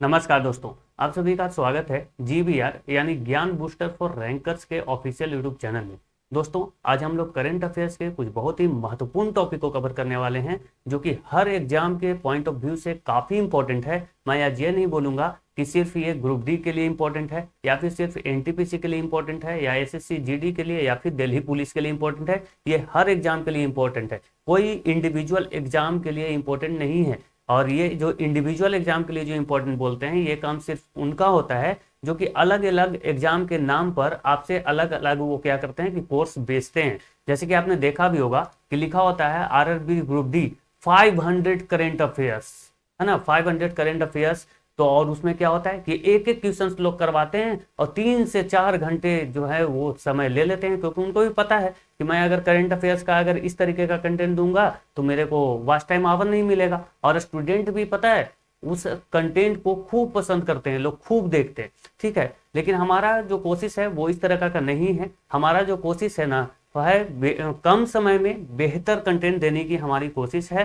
नमस्कार दोस्तों, आप सभी का स्वागत है जीबीआर यानी ज्ञान बूस्टर फॉर रैंकर्स के ऑफिशियल यूट्यूब चैनल में। दोस्तों, आज हम लोग करंट अफेयर्स के कुछ बहुत ही महत्वपूर्ण टॉपिक को कवर करने वाले हैं जो कि हर एग्जाम के पॉइंट ऑफ व्यू से काफ़ी इंपॉर्टेंट है। मैं आज ये नहीं बोलूंगा कि सिर्फ ये ग्रुप डी के लिए इंपॉर्टेंट है या फिर सिर्फ एनटीपीसी के लिए इंपॉर्टेंट है या एसएससी जीडी के लिए या फिर दिल्ली पुलिस के लिए इंपॉर्टेंट है। ये हर एग्जाम के लिए इंपॉर्टेंट है, कोई इंडिविजुअल एग्जाम के लिए इंपॉर्टेंट नहीं है। और ये जो इंडिविजुअल एग्जाम के लिए जो इंपॉर्टेंट बोलते हैं, ये काम सिर्फ उनका होता है जो कि अलग अलग एग्जाम के नाम पर आपसे अलग अलग वो क्या करते हैं कि कोर्स बेचते हैं। जैसे कि आपने देखा भी होगा कि लिखा होता है RRB group D 500 current affairs, है ना, 500 करेंट अफेयर्स। तो और उसमें क्या होता है कि एक एक क्वेश्चन लोग करवाते हैं और 3 से 4 घंटे जो है वो समय ले लेते हैं, क्योंकि उनको भी पता है कि मैं अगर करंट अफेयर्स का अगर इस तरीके का कंटेंट दूंगा तो मेरे को वॉच टाइम आवर नहीं मिलेगा। और स्टूडेंट भी पता है उस कंटेंट को खूब पसंद करते हैं, लोग खूब देखते हैं, ठीक है। लेकिन हमारा जो कोशिश है वो इस तरह का नहीं है। हमारा जो कोशिश है ना वह है कम समय में बेहतर कंटेंट देने की हमारी कोशिश है।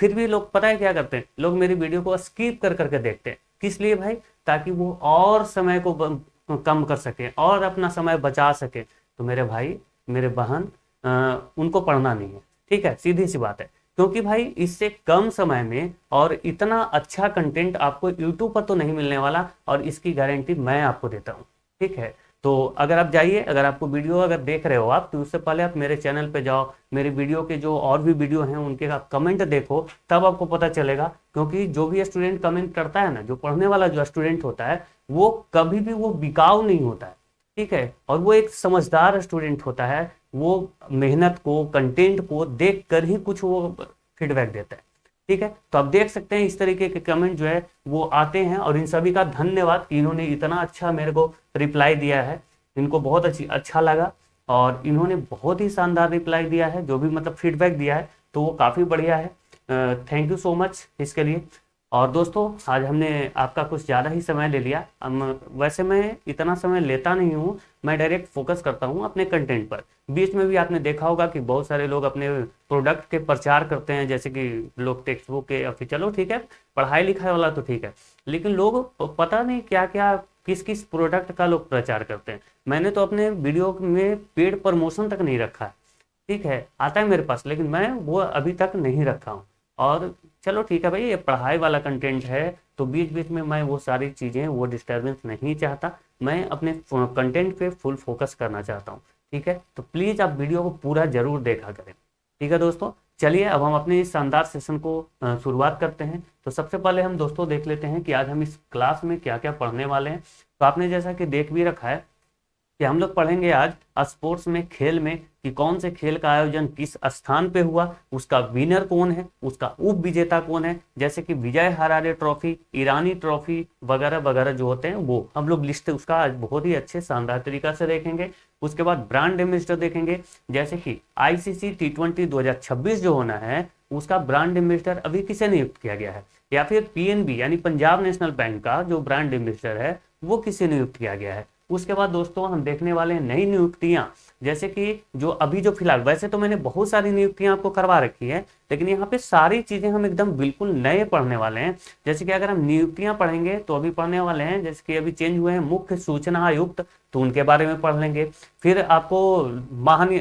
फिर भी लोग पता है क्या करते हैं, लोग मेरी वीडियो को स्किप कर करके देखते हैं। किस लिए भाई? ताकि वो और समय को कम कर सके और अपना समय बचा सके। तो मेरे भाई मेरे बहन, उनको पढ़ना नहीं है, ठीक है, सीधी सी बात है। क्योंकि भाई इससे कम समय में और इतना अच्छा कंटेंट आपको यूट्यूब पर तो नहीं मिलने वाला, और इसकी गारंटी मैं आपको देता हूँ, ठीक है। तो अगर आप जाइए, अगर आपको वीडियो अगर देख रहे हो आप, तो उससे पहले आप मेरे चैनल पे जाओ, मेरे वीडियो के जो और भी वीडियो हैं उनके आप कमेंट देखो, तब आपको पता चलेगा। क्योंकि जो भी स्टूडेंट कमेंट करता है ना, जो पढ़ने वाला जो स्टूडेंट होता है, वो कभी भी वो बिकाऊ नहीं होता है, ठीक है। और वो एक समझदार स्टूडेंट होता है, वो मेहनत को कंटेंट को देख कर ही कुछ वो फीडबैक देता है, ठीक है। तो आप देख सकते हैं इस तरीके के कमेंट जो है वो आते हैं, और इन सभी का धन्यवाद कि इन्होंने इतना अच्छा मेरे को रिप्लाई दिया है। इनको बहुत अच्छा लगा और इन्होंने बहुत ही शानदार रिप्लाई दिया है, जो भी मतलब फीडबैक दिया है तो वो काफ़ी बढ़िया है। थैंक यू सो मच इसके लिए। और दोस्तों, आज हमने आपका कुछ ज़्यादा ही समय ले लिया। वैसे मैं इतना समय लेता नहीं हूँ, मैं डायरेक्ट फोकस करता हूँ अपने कंटेंट पर। बीच में भी आपने देखा होगा कि बहुत सारे लोग अपने प्रोडक्ट के प्रचार करते हैं, जैसे कि लोग टेक्स्ट बुक के, या फिर चलो ठीक है पढ़ाई लिखाई वाला तो ठीक है, लेकिन लोग पता नहीं क्या क्या किस किस प्रोडक्ट का लोग प्रचार करते हैं। मैंने तो अपने वीडियो में पेड प्रमोशन तक नहीं रखा है, ठीक है, आता है मेरे पास, लेकिन मैं वो अभी तक नहीं रखा हूँ। और चलो ठीक है भाई, ये पढ़ाई वाला कंटेंट है तो बीच बीच में मैं वो सारी चीज़ें, वो डिस्टर्बेंस नहीं चाहता। मैं अपने कंटेंट पे फुल फोकस करना चाहता हूँ, ठीक है। तो प्लीज़ आप वीडियो को पूरा जरूर देखा करें, ठीक है दोस्तों। चलिए अब हम अपने इस शानदार सेशन को शुरुआत करते हैं। तो सबसे पहले हम दोस्तों देख लेते हैं कि आज हम इस क्लास में क्या क्या पढ़ने वाले हैं। तो आपने जैसा कि देख भी रखा है कि हम लोग पढ़ेंगे आज स्पोर्ट्स में, खेल में, कि कौन से खेल का आयोजन किस स्थान पे हुआ, उसका विनर कौन है, उसका उप विजेता कौन है, जैसे कि विजय हरारे ट्रॉफी, ईरानी ट्रॉफी वगैरह वगैरह जो होते हैं वो हम लोग लिस्ट उसका आज बहुत ही अच्छे शानदार तरीका से देखेंगे। उसके बाद ब्रांड एम्बेसडर देखेंगे, जैसे कि आईसीसी T20 2026 जो होना है उसका ब्रांड एम्बेसडर अभी किसे नियुक्त किया गया है, या फिर पीएनबी यानी पंजाब नेशनल बैंक का जो ब्रांड एम्बेसडर है वो किसे नियुक्त किया गया है। उसके बाद दोस्तों हम देखने वाले हैं नई नियुक्तियां, जैसे कि जो अभी जो फिलहाल, वैसे तो मैंने बहुत सारी नियुक्तियां आपको करवा रखी है, लेकिन यहाँ पे सारी चीजें हम एकदम बिल्कुल नए पढ़ने वाले हैं। जैसे कि अगर हम नियुक्तियां पढ़ेंगे तो अभी पढ़ने वाले हैं, जैसे कि अभी चेंज हुए हैं मुख्य सूचना आयुक्त, तो उनके बारे में पढ़ लेंगे। फिर आपको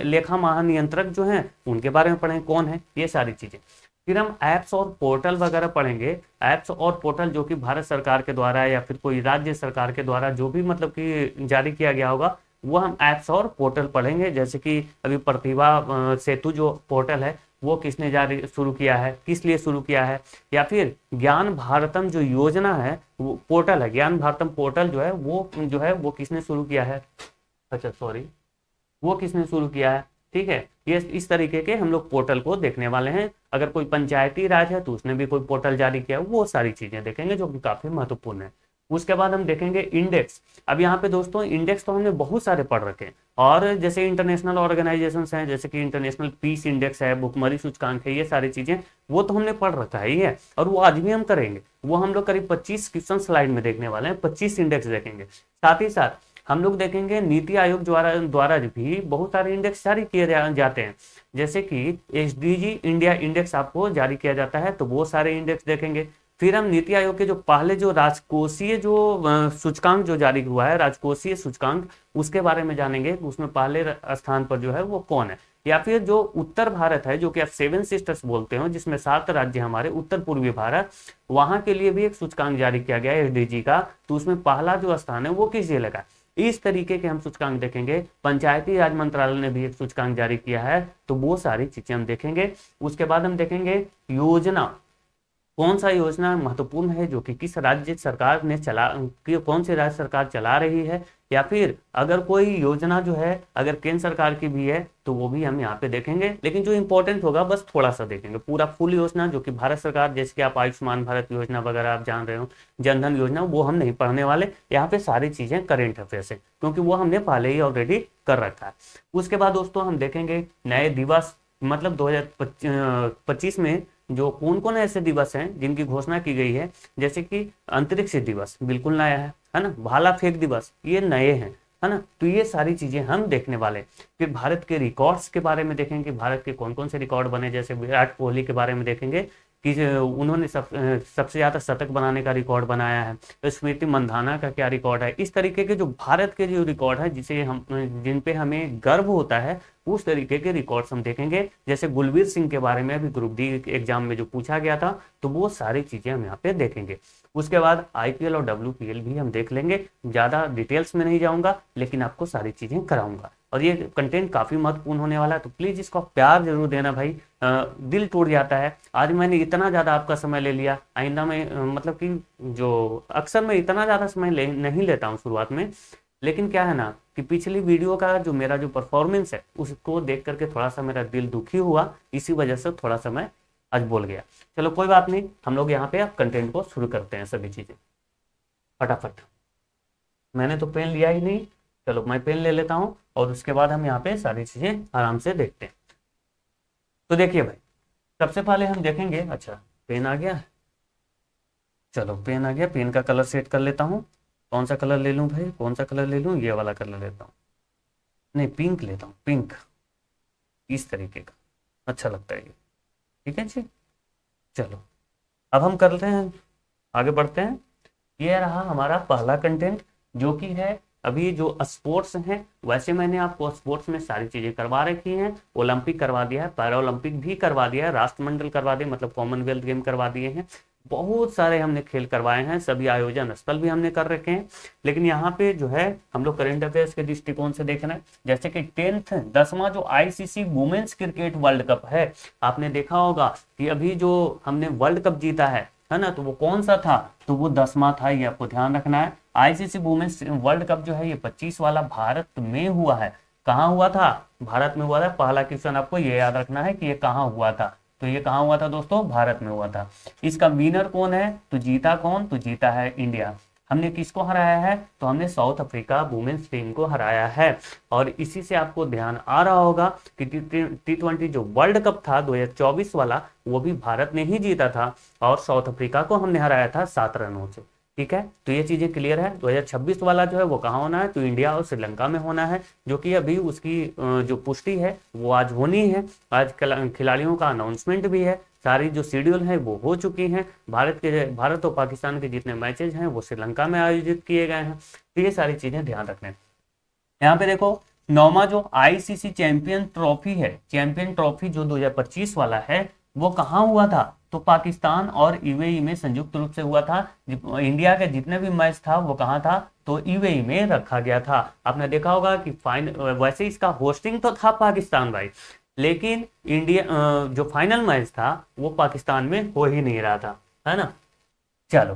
लेखा महानियंत्रक जो है उनके बारे में पढ़ेंगे कौन है, ये सारी चीजें। फिर हम ऐप्स और पोर्टल वगैरह पढ़ेंगे। ऐप्स और पोर्टल जो कि भारत सरकार के द्वारा या फिर कोई राज्य सरकार के द्वारा जो भी मतलब कि जारी किया गया होगा, वो हम ऐप्स और पोर्टल पढ़ेंगे। जैसे कि अभी प्रतिभा सेतु जो पोर्टल है वो किसने जारी शुरू किया है, किस लिए शुरू किया है, या फिर ज्ञान भारतम जो योजना है वो पोर्टल है, ज्ञान भारतम पोर्टल जो है वो किसने शुरू किया है, अच्छा सॉरी, वो किसने शुरू किया है, ठीक है। ये इस तरीके के हम लोग पोर्टल को देखने वाले हैं। अगर कोई पंचायती राज है तो उसने भी कोई पोर्टल जारी किया, वो सारी चीजें देखेंगे जो कि काफी महत्वपूर्ण है। उसके बाद हम देखेंगे इंडेक्स। अब यहाँ पे दोस्तों इंडेक्स तो हमने बहुत सारे पढ़ रखे हैं, और जैसे इंटरनेशनल ऑर्गेनाइजेशन हैं, जैसे कि इंटरनेशनल पीस इंडेक्स है, भुखमरी सूचकांक है, ये सारी चीजें वो तो हमने पढ़ रखा ही है, और वो आज भी हम करेंगे। वो हम लोग करीब 25 क्वेश्चन स्लाइड में देखने वाले हैं, 25 इंडेक्स देखेंगे। साथ ही साथ हम लोग देखेंगे नीति आयोग द्वारा भी बहुत सारे इंडेक्स जारी किए जाते हैं, जैसे कि एसडीजी इंडिया इंडेक्स आपको जारी किया जाता है, तो वो सारे इंडेक्स देखेंगे। फिर हम नीति आयोग के जो पहले जो राजकोषीय जो सूचकांक जो जारी हुआ है, राजकोषीय सूचकांक, उसके बारे में जानेंगे। उसमें पहले स्थान पर जो है वो कौन है। या फिर जो उत्तर भारत है, जो कि आप सेवन सिस्टर्स बोलते हो, जिसमें 7 राज्य हमारे उत्तर पूर्वी भारत, वहां के लिए भी एक सूचकांक जारी किया गया है एसडीजी का। तो उसमें पहला जो स्थान है वो किस जिले का। इस तरीके के हम सूचकांक देखेंगे। पंचायती राज मंत्रालय ने भी एक सूचकांक जारी किया है। तो वो सारी चीजें हम देखेंगे। उसके बाद हम देखेंगे योजना, कौन सा योजना महत्वपूर्ण है जो कि किस राज्य सरकार ने कौन सी राज्य सरकार चला रही है। या फिर अगर कोई योजना जो है अगर केंद्र सरकार की भी है तो वो भी हम यहाँ पे देखेंगे। लेकिन जो इंपॉर्टेंट होगा बस थोड़ा सा देखेंगे। पूरा फुल योजना जो कि भारत सरकार, जैसे कि आप आयुष्मान भारत योजना वगैरह आप जान रहे हो, जनधन योजना, वो हम नहीं पढ़ने वाले। यहाँ पे सारी चीजें करेंट अफेयर्स है, क्योंकि वो हमने पहले ही ऑलरेडी कर रखा है। उसके बाद दोस्तों हम देखेंगे नए दिवस, मतलब 2025 में जो कौन कौन ऐसे दिवस हैं जिनकी घोषणा की गई है। जैसे कि अंतरिक्ष दिवस बिल्कुल नया है ना। भाला फेंक दिवस, ये नए हैं, है ना। तो ये सारी चीजें हम देखने वाले। फिर भारत के रिकॉर्ड्स के बारे में देखेंगे, भारत के कौन कौन से रिकॉर्ड बने। जैसे विराट कोहली के बारे में देखेंगे कि उन्होंने सबसे ज्यादा शतक बनाने का रिकॉर्ड बनाया है। तो स्मृति मंधाना का क्या रिकॉर्ड है। इस तरीके के जो भारत के जो रिकॉर्ड है जिन पे हमें गर्व होता है, उस तरीके के रिकॉर्ड्स हम देखेंगे। जैसे गुलबीर सिंह के बारे में अभी ग्रुप डी एग्जाम में जो पूछा गया था, तो वो सारी चीजें हम यहाँ पे देखेंगे। उसके बाद आईपीएल और डब्ल्यूपीएल भी हम देख लेंगे। ज्यादा डिटेल्स में नहीं जाऊंगा, लेकिन आपको सारी चीजें कराऊंगा। और ये कंटेंट काफी महत्वपूर्ण होने वाला है, तो प्लीज इसको प्यार जरूर देना भाई। दिल टूट जाता है, आज मैंने इतना ज्यादा आपका समय ले लिया। आइंदा में मतलब कि जो अक्सर मैं इतना ज्यादा समय नहीं लेता हूँ शुरुआत में, लेकिन क्या है ना कि पिछली वीडियो का जो मेरा जो परफॉर्मेंस है उसको देख करके थोड़ा सा मेरा दिल दुखी हुआ, इसी वजह से थोड़ा सा मैं आज बोल गया। चलो कोई बात नहीं, हम लोग यहाँ पे अब कंटेंट को शुरू करते हैं। सभी चीजें फटाफट, मैंने तो पेन लिया ही नहीं, चलो मैं पेन ले लेता हूँ और उसके बाद हम यहाँ पे सारी चीजें आराम से देखते हैं। तो देखिए भाई, सबसे पहले हम देखेंगे, अच्छा पेन आ गया, चलो पेन आ गया। पेन का कलर सेट कर लेता हूँ। कौन सा कलर ले लूँ भाई, कौन सा कलर ले लूँ, ये वाला कलर लेता हूँ, नहीं पिंक लेता हूँ, पिंक इस तरीके का अच्छा लगता है ये, ठीक है जी। चलो अब हम करते हैं, आगे बढ़ते हैं। ये रहा हमारा पहला कंटेंट, जो कि है अभी जो स्पोर्ट्स हैं। वैसे मैंने आपको स्पोर्ट्स में सारी चीजें करवा रखी हैं। ओलंपिक करवा दिया है, पैरा ओलंपिक भी करवा दिया है, राष्ट्रमंडल करवा दिए, मतलब कॉमनवेल्थ गेम करवा दिए हैं। बहुत सारे हमने खेल करवाए हैं, सभी आयोजन स्थल भी हमने कर रखे हैं। लेकिन यहाँ पे जो है हम लोग करंट अफेयर्स के दृष्टिकोण से देख रहे हैं। जैसे कि 10वां जो ICC women's cricket world cup है, आपने देखा होगा कि अभी जो हमने वर्ल्ड कप जीता है ना, तो वो कौन सा था, तो वो 10वां था। ये आपको ध्यान रखना है। आईसीसी वुमेन्स वर्ल्ड कप जो है ये 25 वाला भारत में हुआ है। कहाँ हुआ था, भारत में हुआ था। पहला क्वेश्चन आपको ये याद रखना है कि ये कहाँ हुआ था। तो ये कहाँ हुआ था दोस्तों, भारत में हुआ था। इसका विनर कौन है, तो जीता कौन, तो जीता है इंडिया। हमने किसको हराया है, तो हमने साउथ अफ्रीका वुमेन्स टीम को हराया है। और इसी से आपको ध्यान आ रहा होगा कि T20 जो वर्ल्ड कप था 2024 वाला, वो भी भारत ने ही जीता था और साउथ अफ्रीका को हमने हराया था 7 रनों से। ठीक है, तो ये चीजें क्लियर है। 2026 वाला जो है वो कहाँ होना है, तो इंडिया और श्रीलंका में होना है, जो कि अभी उसकी जो पुष्टि है वो आज होनी है। आज खिलाड़ियों का अनाउंसमेंट भी है, सारी जो शेड्यूल है वो हो चुकी हैं। भारत और पाकिस्तान के जितने मैचेज हैं वो श्रीलंका में आयोजित किए गए हैं। तो ये सारी चीजें ध्यान रखना। यहाँ पे देखो 9वां जो आईसीसी चैंपियन ट्रॉफी है, चैंपियन ट्रॉफी जो 2025 वाला है, वो कहाँ हुआ था, तो पाकिस्तान और यूएई में संयुक्त रूप से हुआ था। इंडिया के जितने भी मैच था वो कहाँ था, तो यूएई में रखा गया था। आपने देखा होगा कि वैसे इसका होस्टिंग तो था पाकिस्तान भाई, लेकिन इंडिया जो फाइनल मैच था वो पाकिस्तान में हो ही नहीं रहा था, है ना। चलो,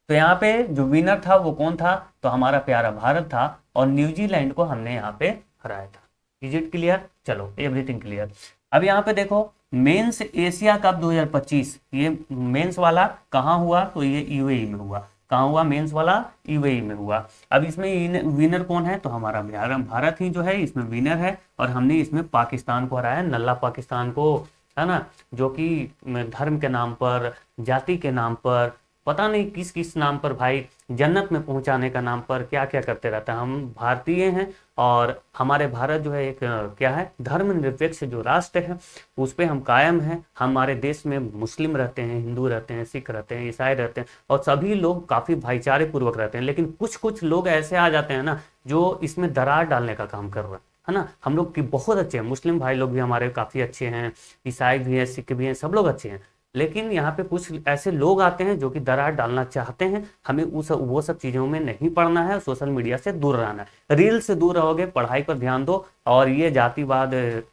तो यहाँ पे जो विनर था वो कौन था, तो हमारा प्यारा भारत था और न्यूजीलैंड को हमने यहाँ पे हराया था। इज इट क्लियर, चलो एवरीथिंग क्लियर। अब यहाँ पे देखो मेंस एशिया कप 2025, ये मेंस वाला कहाँ हुआ, तो ये यूएई में हुआ। कहाँ हुआ, मेंस वाला यूएई में हुआ। अब इसमें विनर कौन है, तो हमारा भारत ही जो है इसमें विनर है। और हमने इसमें पाकिस्तान को हराया, नल्ला पाकिस्तान को, है ना, जो कि धर्म के नाम पर, जाति के नाम पर पता नहीं किस किस नाम पर भाई, जन्नत में पहुंचाने का नाम पर क्या क्या करते रहता है। हम भारतीय हैं और हमारे भारत जो है एक क्या है, धर्मनिरपेक्ष जो राष्ट्र है उस पे हम कायम हैं। हमारे देश में मुस्लिम रहते हैं, हिंदू रहते हैं, सिख रहते हैं, ईसाई रहते हैं और सभी लोग काफ़ी भाईचारे पूर्वक रहते हैं। लेकिन कुछ कुछ लोग ऐसे आ जाते हैं ना जो इसमें दरार डालने का काम कर रहे हैं, है ना। हम लोग की बहुत अच्छे हैं, मुस्लिम भाई लोग भी हमारे काफ़ी अच्छे हैं, ईसाई भी हैं, सिख भी हैं, सब लोग अच्छे हैं। लेकिन यहाँ पे कुछ ऐसे लोग आते हैं जो कि दरार डालना चाहते हैं। हमें उस वो सब चीज़ों में नहीं पड़ना है, सोशल मीडिया से दूर रहना है। रील से दूर रहोगे, पढ़ाई पर ध्यान दो और ये जातिवाद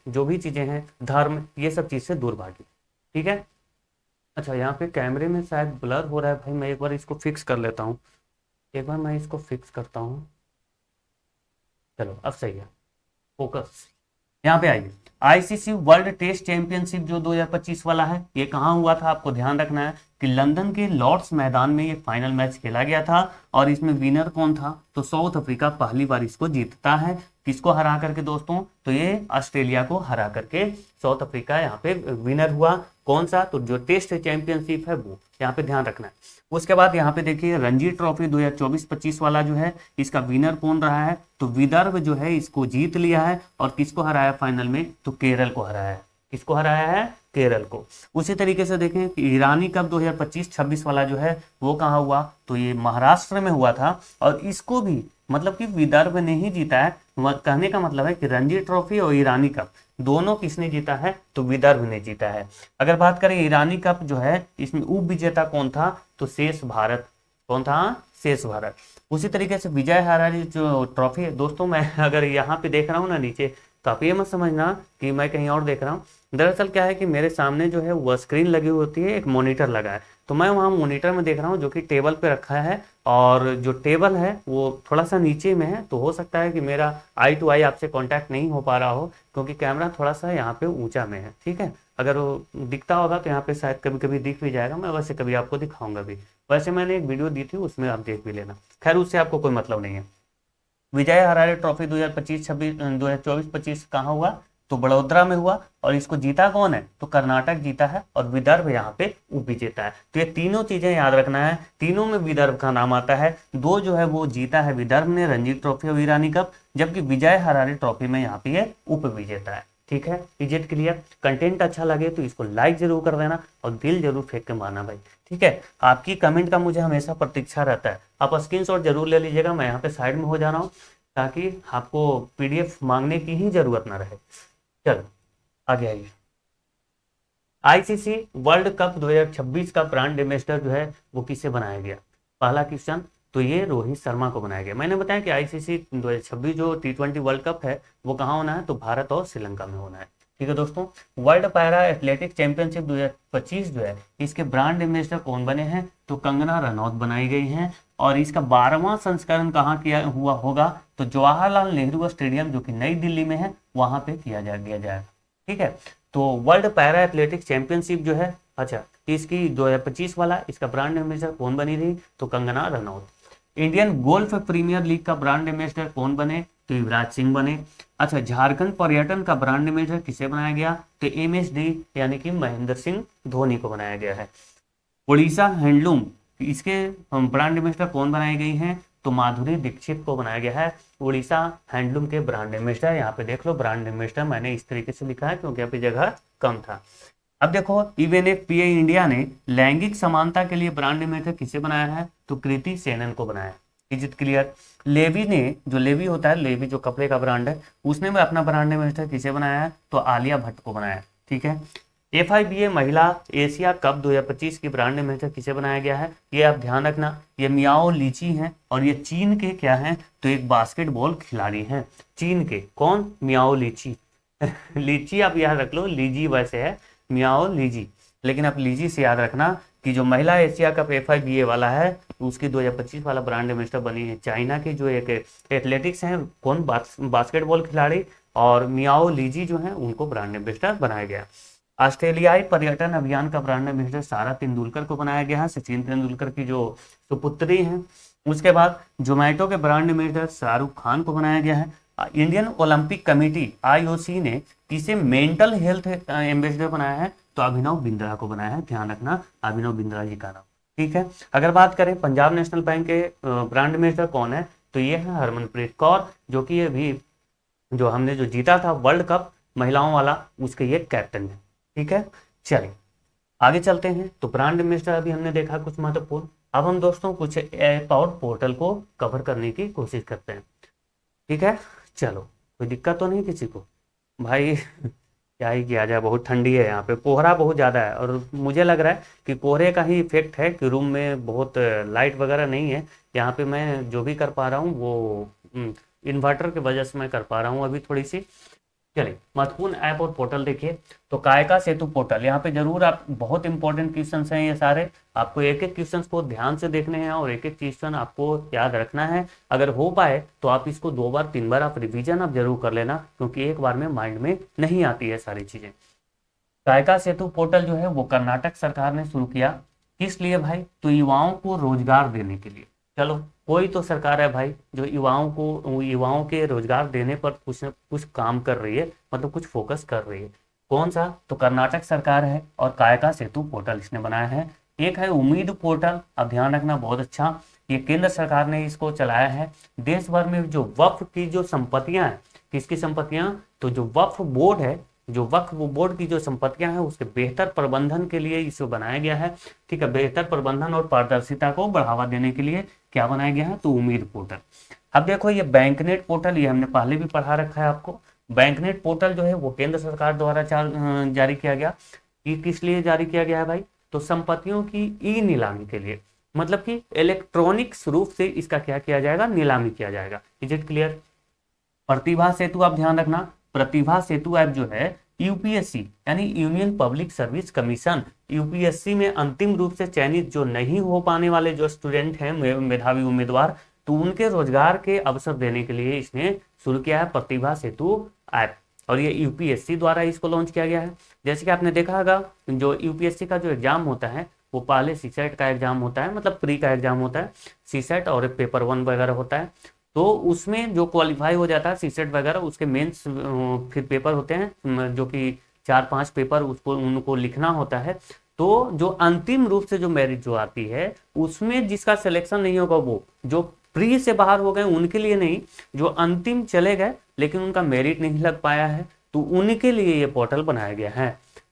जो भी चीज़ें हैं, धर्म, ये सब चीज़ से दूर भागे, ठीक है। अच्छा, यहाँ पे कैमरे में शायद ब्लर हो रहा है भाई, मैं एक बार इसको फिक्स कर लेता हूँ। एक बार मैं इसको फिक्स करता हूँ। चलो अब सही है, फोकस। यहाँ पे आइए, आईसीसी वर्ल्ड टेस्ट चैंपियनशिप जो 2025 वाला है, ये कहाँ हुआ था आपको ध्यान रखना है कि लंदन के लॉर्ड्स मैदान में ये फाइनल मैच खेला गया था। और इसमें विनर कौन था, तो साउथ अफ्रीका पहली बार इसको जीतता है। किसको हरा करके दोस्तों, तो ये ऑस्ट्रेलिया को हरा करके साउथ अफ्रीका यहाँ पे विनर हुआ। कौन सा, तो जो टेस्ट चैंपियनशिप है वो, यहाँ पे ध्यान रखना है। उसके बाद यहाँ पे देखिए रणजी ट्रॉफी 2024-25 वाला जो है, इसका विनर कौन रहा है, तो विदर्भ जो है इसको जीत लिया है। और किसको हराया फाइनल में, तो केरल को हराया है। किसको हराया है, केरल को। उसी तरीके से देखें कि ईरानी कप 2025-26 वाला जो है वो कहाँ हुआ, तो ये महाराष्ट्र में हुआ था। और इसको भी मतलब कि विदर्भ ने ही जीता है। कहने का मतलब है कि रणजी ट्रॉफी और ईरानी कप दोनों किसने जीता है, तो विदर्भ ने जीता है। अगर बात करें ईरानी कप जो है, इसमें उप विजेता कौन था, तो शेष भारत। कौन था, शेष भारत। उसी तरीके से विजय हरारी जो ट्रॉफी है दोस्तों, मैं अगर यहाँ पे देख रहा हूँ ना नीचे, तो आप ये मत समझना कि मैं कहीं और देख रहा हूँ। दरअसल क्या है कि मेरे सामने जो है वो स्क्रीन लगी होती है, एक मॉनिटर लगा है, तो मैं वहाँ मॉनिटर में देख रहा हूँ जो कि टेबल पे रखा है। और जो टेबल है वो थोड़ा सा नीचे में है, तो हो सकता है कि मेरा आई टू आई आपसे कांटेक्ट नहीं हो पा रहा हो, क्योंकि कैमरा थोड़ा सा यहाँ पे ऊंचा में है, ठीक है। अगर वो दिखता होगा तो यहाँ पे शायद कभी कभी दिख भी जाएगा, मैं वैसे कभी आपको दिखाऊंगा भी। वैसे मैंने एक वीडियो दी थी, उसमें आप देख भी लेना। खैर, उससे आपको कोई मतलब नहीं है। विजय हरारे ट्रॉफी 2024-25 कहाँ हुआ, तो बड़ोदरा में हुआ। और इसको जीता कौन है, तो कर्नाटक जीता है और विदर्भ यहाँ पे उप विजेता है। तो ये तीनों चीजें याद रखना है, तीनों में विदर्भ का नाम आता है। दो जो है वो जीता है विदर्भ ने, रणजी ट्रॉफी और ईरानी कप, जबकि विजय हरारे ट्रॉफी में यहाँ पे ये उप विजेता है, ठीक है। इजेट क्लियर। कंटेंट अच्छा लगे तो इसको लाइक जरूर कर देना और दिल जरूर फेंक के मारना भाई, ठीक है। आपकी कमेंट का मुझे हमेशा प्रतीक्षा रहता है। आप स्क्रीनशॉट जरूर ले लीजिएगा, मैं यहाँ पे साइड में हो जा रहा हूँ ताकि आपको पीडीएफ मांगने की ही जरूरत ना रहे। चलो आगे आइए। आईसीसी वर्ल्ड कप 2026 का ब्रांड एम्बेसडर जो है वो किसे बनाया गया, पहला क्वेश्चन, तो ये रोहित शर्मा को बनाया गया। मैंने बताया कि आईसीसी 2026 जो T20 वर्ल्ड कप है वो कहाँ होना है, तो भारत और श्रीलंका में होना है, ठीक है दोस्तों। वर्ल्ड पैरा एथलेटिक चैंपियनशिप 2025 जो है, इसके ब्रांड एम्बेसडर कौन बने हैं, तो कंगना रनौत बनाई गई हैं। और इसका 12वां संस्करण कहाँ किया हुआ होगा, तो जवाहरलाल नेहरू स्टेडियम जो कि नई दिल्ली में है, वहां पे किया जाएगा, ठीक है। तो वर्ल्ड पैरा एथलेटिक्स चैंपियनशिप जो है, अच्छा इसकी 2025 वाला, इसका ब्रांड एम्बेसडर कौन बनी रही, तो Kangana Ranaut. Indian golf premier league का ब्रांड एम्बेसडर कौन बने, तो युवराज सिंह बने। अच्छा, झारखंड पर्यटन का ब्रांड एम्बेसडर किसे बनाया गया, तो MSD यानी कि महेंद्र सिंह धोनी को बनाया गया है। उड़ीसा हैंडलूम, इसके ब्रांड एम्बेसडर कौन बनाई गई हैं, तो माधुरी दीक्षित को बनाया गया है उड़ीसा हैंडलूम के ब्रांड एम्बेसडर। यहाँ पे देख लो, ब्रांड एम्बेसडर मैंने इस तरीके से लिखा है क्योंकि यहाँ पे जगह कम था। अब देखो, UNFPA इंडिया ने लैंगिक समानता के लिए ब्रांड एम्बेसडर किसे बनाया है, तो कृति सेनन को बनाया है। Is it clear. लेवी ने, जो लेवी होता है, लेवी जो कपड़े का ब्रांड है, उसने भी अपना ब्रांड एम्बेसडर किसे बनाया है, तो आलिया भट्ट को बनाया है, ठीक है। FIBA महिला एशिया कप 2025 की ब्रांड एम्बेसडर किसे बनाया गया है, ये आप ध्यान रखना, ये मियाओ लीची हैं और ये चीन के क्या हैं, तो एक बास्केटबॉल खिलाड़ी हैं चीन के। कौन, मियाओ लीची लीची आप याद रख लो, लीजी वैसे है, मियाओ लीजी, लेकिन आप लीजी से याद रखना कि जो महिला एशिया कप FIBA वाला है, उसकी 2025 वाला ब्रांड एम्बेसडर बनी है चाइना की जो एक एथलेटिक्स हैं, कौन, बास्केटबॉल खिलाड़ी, और मियाओ लीजी जो है उनको ब्रांड एम्बेसडर बनाया गया। ऑस्ट्रेलियाई पर्यटन अभियान का ब्रांड एम्बेसडर सारा तेंदुलकर को बनाया गया है, सचिन तेंदुलकर की जो सुपुत्री हैं। उसके बाद जोमेटो के ब्रांड एम्बेसडर शाहरुख खान को बनाया गया है। इंडियन ओलंपिक कमेटी IOC ने किसे मेंटल हेल्थ एम्बेसडर बनाया है, तो अभिनव बिंद्रा को बनाया है, ध्यान रखना अभिनव बिंद्रा जी का नाम, ठीक है। अगर बात करें पंजाब नेशनल बैंक के ब्रांड एम्बेसडर कौन है, तो ये है हरमनप्रीत कौर, जो कि ये भी जो हमने जो जीता था वर्ल्ड कप महिलाओं वाला, उसके ये कैप्टन है। ठीक है, चलिए आगे चलते हैं। तो ब्रांड एम्बेसडर अभी हमने देखा कुछ महत्वपूर्ण। अब हम दोस्तों कुछ ऐप और पोर्टल को कवर करने की कोशिश करते हैं। ठीक है, चलो कोई दिक्कत तो नहीं किसी को भाई? क्या ही किया जाए, बहुत ठंडी है यहाँ पे, कोहरा बहुत ज़्यादा है, और मुझे लग रहा है कि कोहरे का ही इफेक्ट है कि रूम में बहुत लाइट वगैरह नहीं है। यहाँ पे मैं जो भी कर पा रहा हूँ वो इन्वर्टर की वजह से मैं कर पा रहा हूँ अभी थोड़ी सी। चलिए महत्वपूर्ण ऐप और पोर्टल देखिए। तो कायका सेतु पोर्टल, यहाँ पे जरूर आप, बहुत इंपॉर्टेंट क्वेश्चंस हैं ये सारे, आपको एक एक क्वेश्चंस को ध्यान से देखने हैं और एक एक क्वेश्चन आपको याद रखना है। अगर हो पाए तो आप इसको 2 बार 3 बार आप रिवीजन आप जरूर कर लेना, क्योंकि एक बार में माइंड में नहीं आती है सारी चीजें। कायका सेतु पोर्टल जो है वो कर्नाटक सरकार ने शुरू किया। किस लिए भाई? तो युवाओं को रोजगार देने के लिए। चलो, कोई तो सरकार है भाई जो युवाओं के रोजगार देने पर कुछ न कुछ काम कर रही है, मतलब कुछ फोकस कर रही है। कौन सा? तो कर्नाटक सरकार है, और कायका सेतु पोर्टल इसने बनाया है। एक है उम्मीद पोर्टल, अब ध्यान रखना बहुत अच्छा, ये केंद्र सरकार ने इसको चलाया है। देश भर में जो वक्फ की जो संपत्तियां हैं, किसकी संपत्तियां? तो जो वक्फ बोर्ड है, जो वक्फ बोर्ड की जो संपत्तियां हैं उसके बेहतर प्रबंधन के लिए इसे बनाया गया है। ठीक है, बेहतर प्रबंधन और पारदर्शिता को बढ़ावा देने के लिए क्या बनाया गया है? तो उम्मीद पोर्टल। अब देखो ये बैंकनेट पोर्टल, ये हमने पहले भी पढ़ा रखा है आपको। बैंकनेट पोर्टल जो है वो केंद्र सरकार द्वारा जारी किया गया। ये किस लिए जारी किया गया है भाई? तो संपत्तियों की ई नीलामी के लिए, मतलब कि इलेक्ट्रॉनिक रूप से इसका क्या किया जाएगा? नीलामी किया जाएगा। Is it clear? Pratibha Setu, आप ध्यान रखना, प्रतिभा सेतु ऐप जो है यूपीएससी यानी union public service commission, UPSC में अंतिम रूप से चयनित जो नहीं हो पाने वाले जो स्टूडेंट हैं, मेधावी उम्मीदवार, तो उनके रोजगार के अवसर देने के लिए इसने शुरू किया है प्रतिभा सेतु ऐप, और ये यूपीएससी द्वारा इसको लॉन्च किया गया है। जैसे कि आपने देखा होगा, जो यूपीएससी का जो एग्जाम होता है वो पहले सीसेट का एग्जाम होता है, मतलब प्री का एग्जाम होता है, सीसेट और पेपर 1 वगैरह होता है। तो उसमें जो क्वालिफाई हो जाता है सीसेट वगैरह, उसके मेंस फिर पेपर होते हैं, जो कि 4-5 पेपर उसको उनको लिखना होता है। तो जो अंतिम रूप से जो मेरिट जो आती है, उसमें जिसका सिलेक्शन नहीं होगा, वो जो प्री से बाहर हो गए उनके लिए नहीं, जो अंतिम चले गए लेकिन उनका मेरिट नहीं लग पाया है, तो उनके लिए ये पोर्टल बनाया गया है।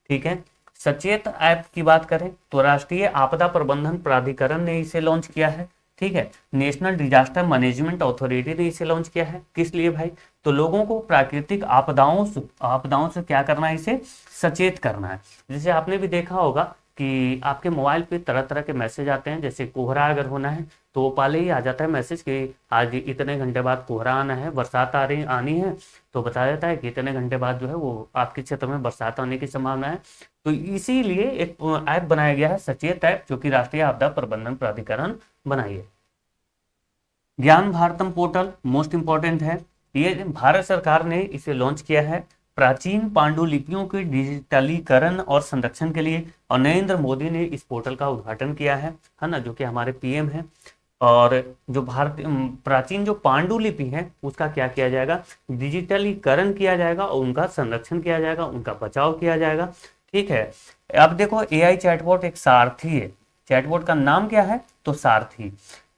ठीक है, सचेत ऐप की बात करें तो राष्ट्रीय आपदा प्रबंधन प्राधिकरण ने इसे लॉन्च किया है। ठीक है, नेशनल डिजास्टर मैनेजमेंट अथॉरिटी ने इसे लॉन्च किया है। किस लिए भाई? तो लोगों को प्राकृतिक आपदाओं से क्या करना है? इसे सचेत करना है। जैसे आपने भी देखा होगा कि आपके मोबाइल पे तरह तरह के मैसेज आते हैं, जैसे कोहरा अगर होना है तो वो पहले ही आ जाता है मैसेज कि आज इतने घंटे बाद कोहरा आना है, बरसात आनी है, तो बताया जाता है कि इतने घंटे बाद जो है वो आपके क्षेत्र में बरसात आने की संभावना है। तो इसीलिए एक ऐप बनाया गया है, सचेत ऐप, जो कि राष्ट्रीय आपदा प्रबंधन प्राधिकरण बनाई है। ज्ञान भारतम पोर्टल मोस्ट इंपॉर्टेंट है, ये भारत सरकार ने इसे लॉन्च किया है प्राचीन पांडुलिपियों के डिजिटलीकरण और संरक्षण के लिए, और नरेंद्र मोदी ने इस पोर्टल का उद्घाटन किया है ना, जो कि हमारे पीएम है। और जो प्राचीन जो पांडुलिपि है उसका क्या किया जाएगा? डिजिटलीकरण किया जाएगा और उनका संरक्षण किया जाएगा, उनका बचाव किया जाएगा। ठीक है, अब देखो एआई चैटबॉट एक सारथी है, चैटबॉट का नाम क्या है? तो सारथी।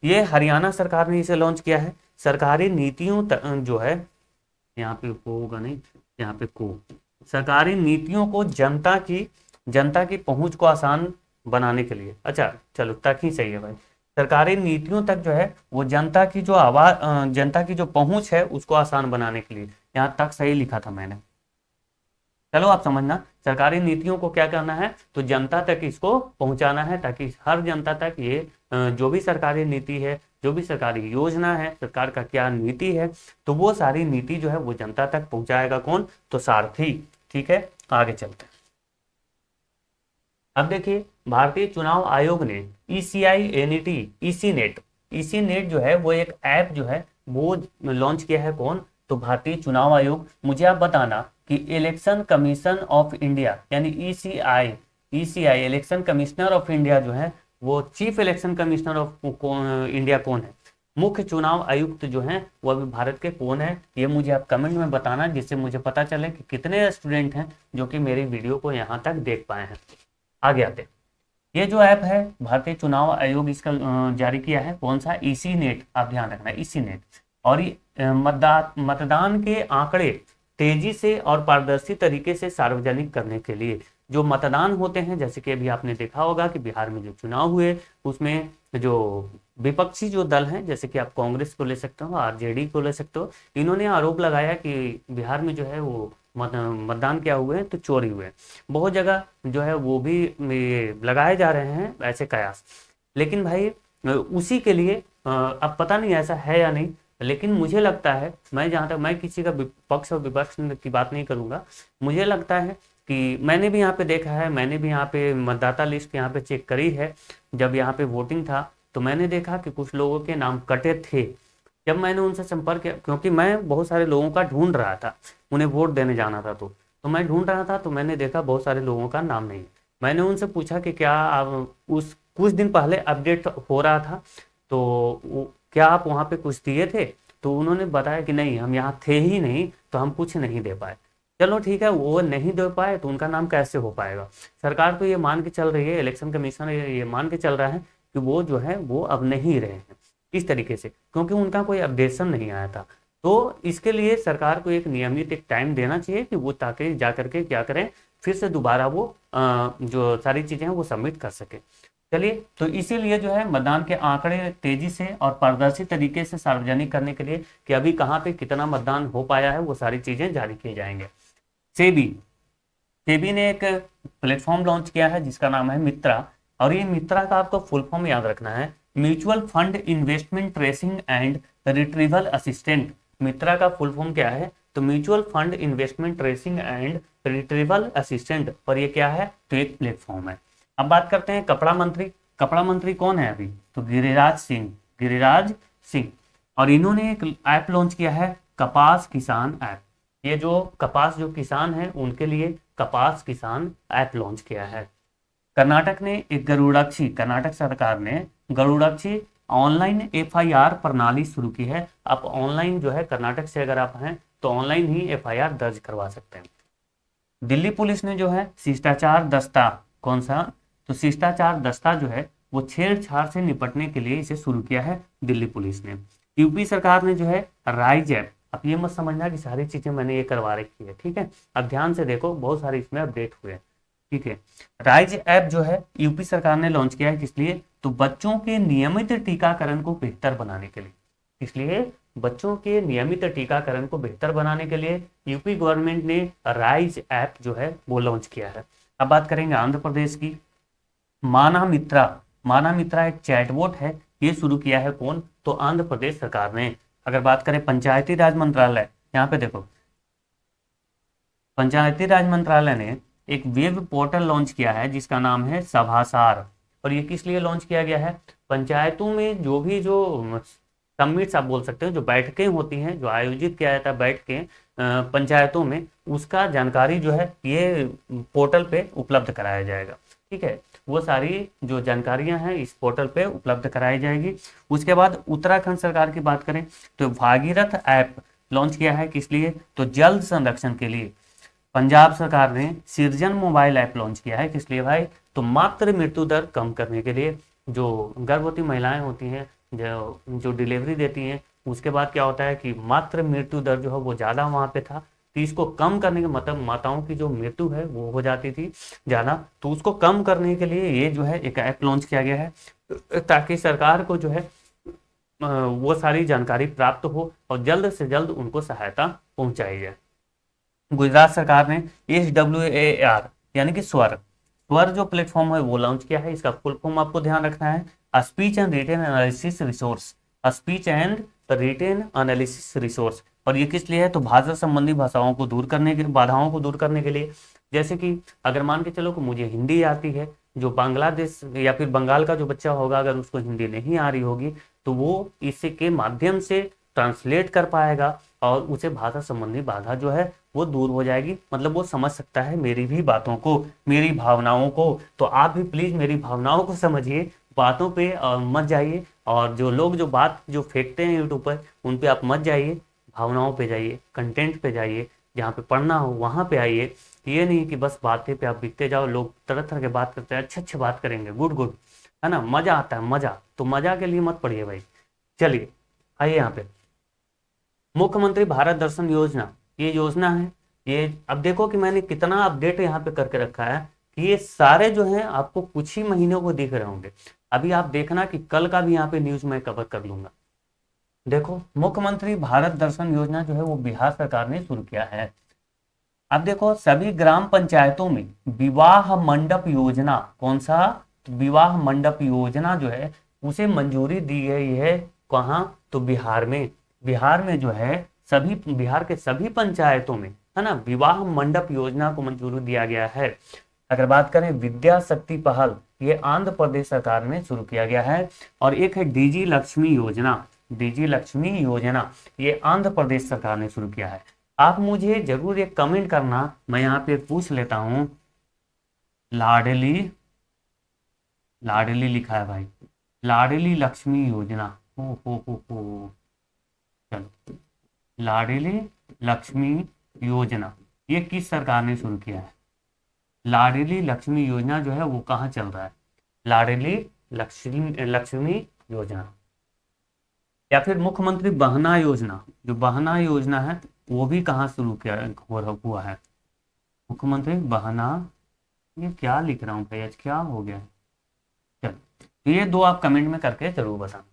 ये हरियाणा सरकार ने इसे लॉन्च किया है। सरकारी नीतियों जो है, यहाँ पे को होगा नहीं, यहाँ पे को, सरकारी नीतियों को जनता की पहुंच को आसान बनाने के लिए, अच्छा चलो तक ही सही है भाई, सरकारी नीतियों तक जो है वो जनता की जो आवाज, जनता की जो पहुंच है उसको आसान बनाने के लिए, यहाँ तक सही लिखा था मैंने। चलो आप समझना, सरकारी नीतियों को क्या करना है? तो जनता तक इसको पहुंचाना है, ताकि हर जनता तक ये जो भी सरकारी नीति है, जो भी सरकारी योजना है, सरकार का क्या नीति है, तो वो सारी नीति जो है वो जनता तक पहुंचाएगा कौन? तो सारथी। ठीक है, आगे चलते हैं। अब देखिए, भारतीय चुनाव आयोग ने ईसी नेट जो है वो एक ऐप जो है वो लॉन्च किया है। कौन? तो भारतीय चुनाव आयोग। मुझे आप बताना कि इलेक्शन कमीशन ऑफ इंडिया यानी ECI election commissioner of India जो है वो chief election commissioner of India कौन है? मुख्य चुनाव आयुक्त जो हैं वो अभी भारत के कौन है? ये मुझे आप कमेंट में बताना, जिससे मुझे पता चले कि कितने स्टूडेंट हैं जो कि मेरी वीडियो को यहाँ तक देख पाए हैं। आगे आते ये जो ऐप है भारतीय चुनाव आयोग इसका जारी किया है, कौन सा, इसी नेट, आप ध्यान रखना, इसी नेट। और ये मतदान के आंकड़े तेजी से और पारदर्शी तरीके से सार्वजनिक करने के लिए जो मतदान होते हैं, जैसे कि अभी आपने देखा होगा कि बिहार में जो चुनाव हुए उसमें जो विपक्षी जो दल हैं, जैसे कि आप कांग्रेस को ले सकते हो, आरजेडी को ले सकते हो, इन्होंने आरोप लगाया कि बिहार में जो है वो मतदान क्या हुए हैं, तो चोरी हुए हैं। बहुत जगह जो है वो भी ये लगाए जा रहे हैं ऐसे कयास। लेकिन भाई उसी के लिए अब पता नहीं ऐसा है या नहीं, लेकिन मुझे लगता है, मैं जहाँ तक, मैं किसी का पक्ष और विपक्ष की बात नहीं करूंगा, मुझे लगता है कि मैंने भी यहाँ पे देखा है, मैंने भी यहाँ पे मतदाता लिस्ट यहाँ पे चेक करी है, जब यहाँ पे वोटिंग था तो मैंने देखा कि कुछ लोगों के नाम कटे थे। जब मैंने उनसे संपर्क किया, क्योंकि मैं बहुत सारे लोगों का ढूंढ रहा था, उन्हें वोट देने जाना था, तो मैं ढूंढ रहा था, तो मैंने देखा बहुत सारे लोगों का नाम नहीं है। मैंने उनसे पूछा कि क्या आप उस कुछ दिन पहले अपडेट हो रहा था, तो क्या आप वहाँ पे कुछ दिए थे, तो उन्होंने बताया कि नहीं, हम यहाँ थे ही नहीं, तो हम कुछ नहीं दे पाए। चलो ठीक है, वो नहीं दे पाए तो उनका नाम कैसे हो पाएगा। सरकार तो ये मान के चल रही है, इलेक्शन कमीशन ये मान के चल रहा है कि वो जो है वो अब नहीं रहे हैं इस तरीके से, क्योंकि उनका कोई अपडेशन नहीं आया था। तो इसके लिए सरकार को एक नियमित एक टाइम देना चाहिए कि वो, ताकि जा करके क्या करें, फिर से दोबारा वो जो सारी चीज़ें हैं वो सबमिट कर सके। चलिए, तो इसीलिए जो है मतदान के आंकड़े तेजी से और पारदर्शी तरीके से सार्वजनिक करने के लिए कि अभी कहाँ पे कितना मतदान हो पाया है, वो सारी चीज़ें जारी किए जाएंगे। सेबी सेबी ने एक प्लेटफॉर्म लॉन्च किया है जिसका नाम है मित्रा। और ये मित्रा का आपको फुल फॉर्म याद रखना है, mutual fund investment tracing and retrieval assistant. Mitra का फुल फॉर्म क्या है, तो mutual fund investment tracing and retrieval assistant. और ये क्या है, तो एक प्लेटफॉर्म है। अब बात करते हैं कपड़ा मंत्री। कपड़ा मंत्री कौन है अभी, तो गिरिराज सिंह, गिरिराज सिंह। और इन्होंने एक ऐप लॉन्च किया है, कपास किसान ऐप। ये जो कपास जो किसान है उनके लिए कपास किसान ऐप लॉन्च किया है। कर्नाटक ने एक गरुड़ाक्षी, कर्नाटक सरकार ने गरुड़ाक्षी ऑनलाइन एफआईआर प्रणाली शुरू की है। आप ऑनलाइन जो है, कर्नाटक से अगर आप हैं तो ऑनलाइन ही एफआईआर दर्ज करवा सकते हैं। दिल्ली पुलिस ने जो है शिष्टाचार दस्ता, कौन सा, तो शिष्टाचार दस्ता जो है वो छेड़छाड़ से निपटने के लिए इसे शुरू किया है दिल्ली पुलिस ने। यूपी सरकार ने जो है राइज ऐप, अब ये मत समझना कि सारी चीजें मैंने ये करवा रखी है, ठीक है, अब ध्यान से देखो, बहुत सारे इसमें अपडेट हुए हैं, ठीक है। राइज ऐप जो है यूपी सरकार ने लॉन्च किया है, किस लिए, तो बच्चों के नियमित टीकाकरण को बेहतर बनाने के लिए। इसलिए बच्चों के नियमित टीकाकरण को बेहतर बनाने के लिए यूपी गवर्नमेंट ने राइज ऐप जो है वो लॉन्च किया है। अब बात करेंगे आंध्र प्रदेश की। माना मित्रा, माना मित्रा एक चैटबॉट है, ये शुरू किया है कौन, तो आंध्र प्रदेश सरकार ने। अगर बात करें पंचायती राज मंत्रालय, यहाँ पे देखो, पंचायती राज मंत्रालय ने एक वेब पोर्टल लॉन्च किया है जिसका नाम है सभासार। और ये किस लिए लॉन्च किया गया है, पंचायतों में जो भी जो समिट्स आप बोल सकते हो, जो बैठकें होती हैं, जो आयोजित किया जाता है बैठकें पंचायतों में, उसका जानकारी जो है ये पोर्टल पे उपलब्ध कराया जाएगा, ठीक है। वो सारी जो जानकारियां हैं इस पोर्टल पे उपलब्ध कराई जाएगी। उसके बाद उत्तराखंड सरकार की बात करें तो भागीरथ ऐप लॉन्च किया है, किस लिए, तो जल संरक्षण के लिए। पंजाब सरकार ने सृजन मोबाइल ऐप लॉन्च किया है, किस लिए भाई, तो मातृ मृत्यु दर कम करने के लिए। जो गर्भवती महिलाएं होती हैं, जो डिलीवरी देती हैं, उसके बाद क्या होता है कि मातृ मृत्यु दर जो है वो ज़्यादा वहाँ पे था, तो इसको कम करने के मतलब माताओं की जो मृत्यु है वो हो जाती थी ज़्यादा, तो उसको कम करने के लिए ये जो है एक ऐप लॉन्च किया गया है, ताकि सरकार को जो है वो सारी जानकारी प्राप्त हो और जल्द से जल्द उनको सहायता पहुंचाई जाए। गुजरात सरकार ने SWAR यानी कि स्वर, स्वर जो प्लेटफॉर्म है वो लॉन्च किया है। इसका फुल फॉर्म आपको ध्यान रखना है, speech and written analysis resource, speech and written analysis resource. और ये किस लिए है, तो भाषा संबंधी भाषाओं को दूर करने के, बाधाओं को दूर करने के लिए। जैसे कि अगर मान के चलो कि मुझे हिंदी आती है, जो बांग्लादेश या फिर बंगाल का जो बच्चा होगा, अगर उसको हिंदी नहीं आ रही होगी, तो वो इसके माध्यम से ट्रांसलेट कर पाएगा और उसे भाषा संबंधी बाधा जो है वो दूर हो जाएगी, मतलब वो समझ सकता है मेरी भी बातों को, मेरी भावनाओं को। तो आप भी प्लीज मेरी भावनाओं को समझिए, बातों पे मत जाइए, और जो लोग जो बात जो फेंकते हैं यूट्यूब पर, उन पे आप मत जाइए, भावनाओं पे जाइए, कंटेंट पे जाइए, जहाँ पे पढ़ना हो वहाँ पे आइए। ये नहीं कि बस बातें पे आप बिकते जाओ, लोग तरह तरह के बात करते हैं, अच्छे अच्छे बात करेंगे, गुड गुड, है ना, मजा आता है, मजा, तो मजा के लिए मत पढ़िए भाई। चलिए आइए यहाँ पे, मुख्यमंत्री भारत दर्शन योजना, ये योजना है। ये अब देखो कि मैंने कितना अपडेट यहाँ पे करके रखा है कि ये सारे जो हैं आपको कुछ ही महीनों को दिख रहे होंगे। अभी आप देखना कि कल का भी यहाँ पे न्यूज मैं कवर कर लूंगा। देखो, मुख्यमंत्री भारत दर्शन योजना जो है वो बिहार सरकार ने शुरू किया है। अब देखो, सभी ग्राम पंचायतों में विवाह मंडप योजना, कौन सा, तो विवाह मंडप योजना जो है उसे मंजूरी दी गई है। कहाँ, तो बिहार में। बिहार में जो है सभी, बिहार के सभी पंचायतों में, है ना, विवाह मंडप योजना को मंजूरी दिया गया है। अगर बात करें विद्या शक्ति पहल, ये आंध्र प्रदेश सरकार में शुरू किया गया है। और एक है डीजी लक्ष्मी योजना, डीजी लक्ष्मी योजना ये आंध्र प्रदेश सरकार ने शुरू किया है। आप मुझे जरूर एक कमेंट करना, मैं यहाँ पे पूछ लेता हूं, लाडली, लाडली लिखा है भाई, लाडली लक्ष्मी योजना, हो चलो, लाडली लक्ष्मी योजना ये किस सरकार ने शुरू किया है? लाडली लक्ष्मी योजना जो है वो कहाँ चल रहा है? लाडली लक्ष्मी लक्ष्मी योजना, या फिर मुख्यमंत्री बहना योजना, जो बहना योजना है वो भी कहाँ शुरू किया हुआ है? मुख्यमंत्री बहना, ये क्या लिख रहा हूँ भाई, आज क्या हो गया है? चलो, तो ये दो आप कमेंट में करके जरूर बताना,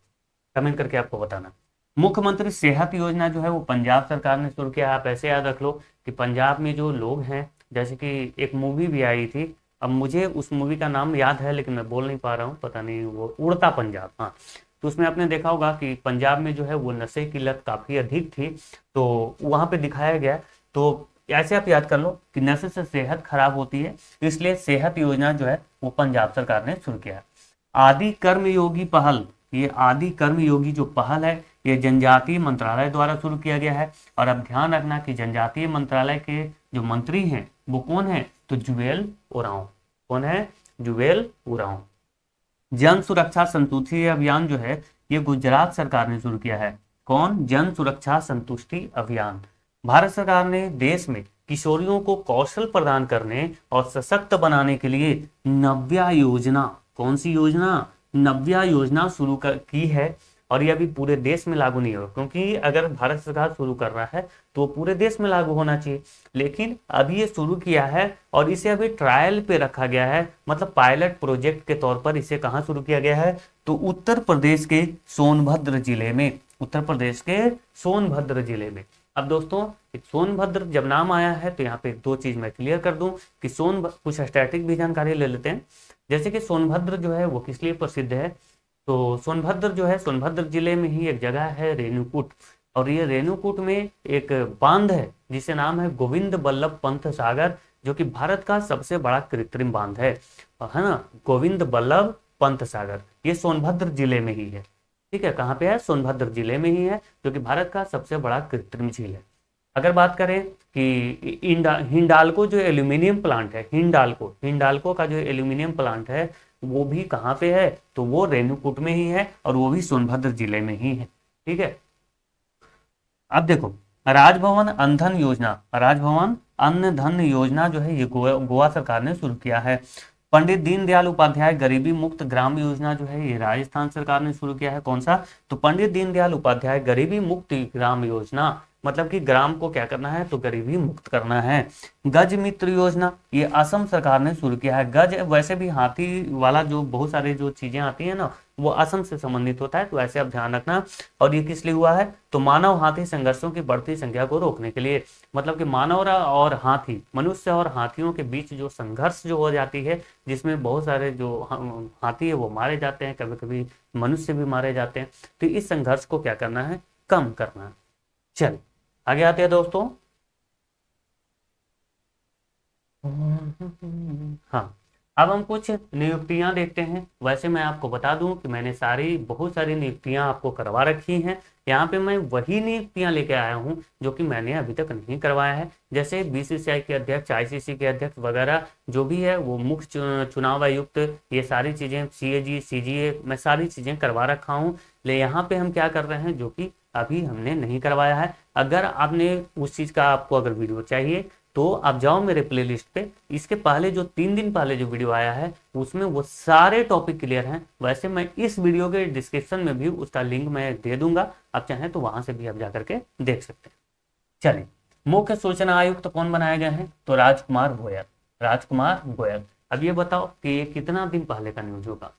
कमेंट करके आपको बताना। मुख्यमंत्री सेहत योजना जो है वो पंजाब सरकार ने शुरू किया। आप ऐसे याद रख लो कि पंजाब में जो लोग हैं, जैसे कि एक मूवी भी आई थी, अब मुझे उस मूवी का नाम याद है लेकिन मैं बोल नहीं पा रहा हूँ, पता नहीं, वो उड़ता पंजाब, हाँ। तो उसमें आपने देखा होगा कि पंजाब में जो है वो नशे की लत काफ़ी अधिक थी, तो वहाँ पे दिखाया गया। तो ऐसे आप याद कर लो कि नशे से सेहत खराब होती है, इसलिए सेहत योजना जो है वो पंजाब सरकार ने शुरू किया है। आदि कर्मयोगी पहल, ये आदि कर्मयोगी जो पहल है ये जनजातीय मंत्रालय द्वारा शुरू किया गया है। और अब ध्यान रखना कि जनजातीय मंत्रालय के जो मंत्री हैं वो कौन है, तो जुएल ओरांव। कौन है? जुएल ओरांव। जन सुरक्षा संतुष्टि अभियान जो है ये गुजरात सरकार ने शुरू किया है। कौन? जन सुरक्षा संतुष्टि अभियान। भारत सरकार ने देश में किशोरियों को कौशल प्रदान करने और सशक्त बनाने के लिए नव्या योजना, कौन सी योजना? नव्या योजना शुरू की है। और ये अभी पूरे देश में लागू नहीं होगा, क्योंकि अगर भारत सरकार शुरू कर रहा है तो पूरे देश में लागू होना चाहिए, लेकिन अभी ये शुरू किया है और इसे अभी ट्रायल पे रखा गया है, मतलब पायलट प्रोजेक्ट के तौर पर इसे कहाँ शुरू किया गया है, तो उत्तर प्रदेश के सोनभद्र जिले में, उत्तर प्रदेश के सोनभद्र जिले में। अब दोस्तों, सोनभद्र जब नाम आया है तो यहाँ पे दो चीज मैं क्लियर कर दूं कि कुछ स्टैटिक भी जानकारी ले लेते हैं। जैसे कि सोनभद्र जो है वो किस लिए प्रसिद्ध है, तो सोनभद्र जो है, सोनभद्र जिले में ही एक जगह है रेणुकूट, और ये रेणुकूट में एक बांध है जिसे नाम है गोविंद बल्लभ पंत सागर, जो कि भारत का सबसे बड़ा कृत्रिम बांध है ना, गोविंद बल्लभ पंत सागर। ये सोनभद्र जिले में ही है, ठीक है, कहाँ पे है? सोनभद्र जिले में ही है, जो कि भारत का सबसे बड़ा कृत्रिम झील है। अगर बात करें कि हिंडाल्को जो एल्यूमिनियम प्लांट है, हिंडाल्को का जो एल्यूमिनियम प्लांट है वो भी कहाँ पे है, तो वो रेणुकूट में ही है, और वो भी सोनभद्र जिले में ही है, ठीक है। अब देखो, राजभवन अन्धन योजना, राजभवन अन्न धन योजना जो है ये गोवा सरकार ने शुरू किया है। पंडित दीनदयाल उपाध्याय गरीबी मुक्त ग्राम योजना जो है ये राजस्थान सरकार ने शुरू किया है। कौन सा? तो पंडित दीनदयाल उपाध्याय गरीबी मुक्त ग्राम योजना, मतलब कि ग्राम को क्या करना है, तो गरीबी मुक्त करना है। गज मित्र योजना ये असम सरकार ने शुरू किया है। गज वैसे भी हाथी वाला जो बहुत सारे जो चीजें आती है ना, वो असम से संबंधित होता है, तो ऐसे आप ध्यान रखना। और ये किस लिए हुआ है, तो मानव हाथी संघर्षों की बढ़ती संख्या को रोकने के लिए, मतलब कि मानव और हाथी, मनुष्य और हाथियों के बीच जो संघर्ष जो हो जाती है, जिसमें बहुत सारे जो हाथी है वो मारे जाते हैं, कभी कभी मनुष्य भी मारे जाते हैं, तो इस संघर्ष को क्या करना है, कम करना है। चल आगे आते हैं दोस्तों। हाँ, अब हम कुछ नियुक्तियां देखते हैं। वैसे मैं आपको बता दूं कि मैंने बहुत सारी नियुक्तियां आपको करवा रखी हैं। यहाँ पे मैं वही नियुक्तियां लेके आया हूं जो कि मैंने अभी तक नहीं करवाया है, जैसे बीसीसीआई के अध्यक्ष, आईसीसी के अध्यक्ष वगैरह जो भी है, वो मुख्य चुनाव आयुक्त, ये सारी चीजें, सीएजी, सीजीए, मैं सारी चीजें करवा रखा हूँ। ले यहाँ पे हम क्या कर रहे हैं, जो कि अभी हमने नहीं करवाया है। अगर आपने उस चीज का, आपको अगर वीडियो चाहिए तो आप जाओ मेरे प्लेलिस्ट पे, इसके पहले जो 3 दिन पहले जो वीडियो आया है उसमें वो सारे टॉपिक क्लियर हैं। वैसे मैं इस वीडियो के डिस्क्रिप्शन में भी उसका लिंक मैं दे दूंगा, आप चाहें तो वहां से भी आप जाकर के देख सकते हैं। चलिए, मुख्य सूचना आयुक्त कौन बनाया गया है? तो राजकुमार गोयल। राजकुमार गोयल। अब ये बताओ कि ये कितना दिन पहले का न्यूज होगा?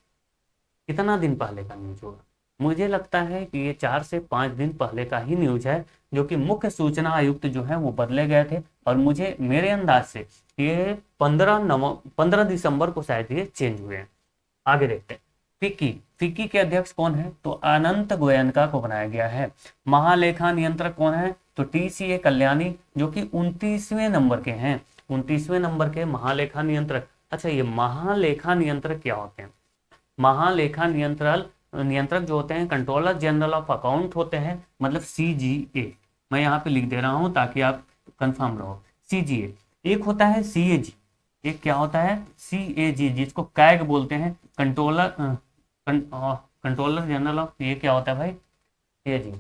कितना दिन पहले का न्यूज होगा? मुझे लगता है कि ये 4 से 5 दिन पहले का ही न्यूज है, जो कि मुख्य सूचना आयुक्त जो है वो बदले गए थे। और मुझे मेरे अंदाज से ये 15 दिसंबर को शायद ये चेंज हुए हैं। आगे देखते हैं। फिक्की। फिक्की के अध्यक्ष कौन है? तो अनंत गोयनका को बनाया गया है। महालेखा नियंत्रक कौन है? तो टीसीए कल्याणी, जो कि 29वें नंबर के हैं। 29वें नंबर के महालेखा नियंत्रक। अच्छा, ये महालेखा नियंत्रक क्या होते हैं? महालेखा नियंत्रक जो होते हैं कंट्रोलर जनरल ऑफ अकाउंट होते हैं, मतलब सीजीए। मैं यहाँ पे लिख दे रहा हूँ ताकि आप कंफर्म रहो। सीजीए। एक होता है सीएजी। एक क्या होता है? सीएजी, जिसको कैग बोलते हैं, कंट्रोलर जनरल ऑफ, ये क्या होता है भाई? सीएजी।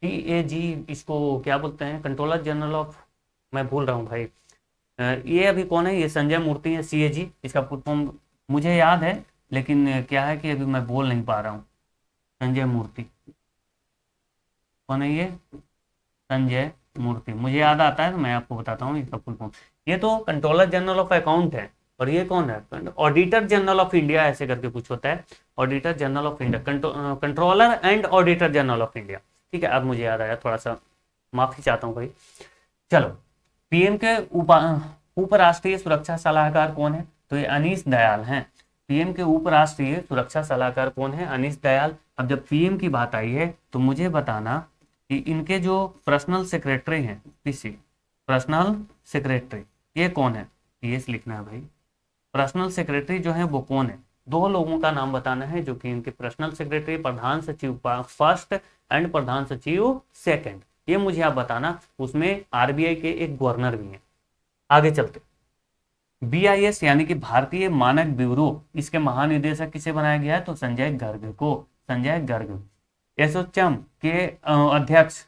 सीएजी इसको क्या बोलते हैं? कंट्रोलर जनरल ऑफ, मैं भूल रहा हूँ भाई। ये अभी कौन है? ये संजय मूर्ति है। सीएजी इसका फुल फॉर्म मुझे याद है, लेकिन क्या है कि अभी मैं बोल नहीं पा रहा हूँ। संजय मूर्ति कौन है? ये संजय मूर्ति मुझे याद आता है तो मैं आपको बताता हूँ इसका फुल फॉर्म। ये तो कंट्रोलर जनरल ऑफ अकाउंट है। और ये कौन है? ऑडिटर जनरल ऑफ इंडिया, ऐसे करके कुछ होता है। Auditor general of India, controller and auditor general of India. ठीक है, अब मुझे याद आया, थोड़ा सा माफी चाहता हूँ भाई। चलो, पीएम के उपराष्ट्रीय सुरक्षा सलाहकार कौन है? तो ये अनीश दयाल हैं। पीएम के उपराष्ट्रीय सुरक्षा सलाहकार कौन है? अनीश दयाल। अब जब पीएम की बात आई है तो मुझे बताना कि इनके जो पर्सनल सेक्रेटरी हैं, पीसी पर्सनल सेक्रेटरी, ये कौन है? पीएस लिखना है भाई। पर्सनल सेक्रेटरी जो है वो कौन है? 2 लोगों का नाम बताना है जो कि इनके पर्सनल सेक्रेटरी, प्रधान सचिव फर्स्ट एंड प्रधान सचिव सेकंड, ये मुझे आप बताना। उसमें आरबीआई के एक गवर्नर भी हैं। आगे चलते। बीआईएस यानी कि भारतीय मानक ब्यूरो, इसके महानिदेशक किसे बनाया गया है? तो संजय गर्ग को। संजय गर्ग। एसोचैम के अध्यक्ष,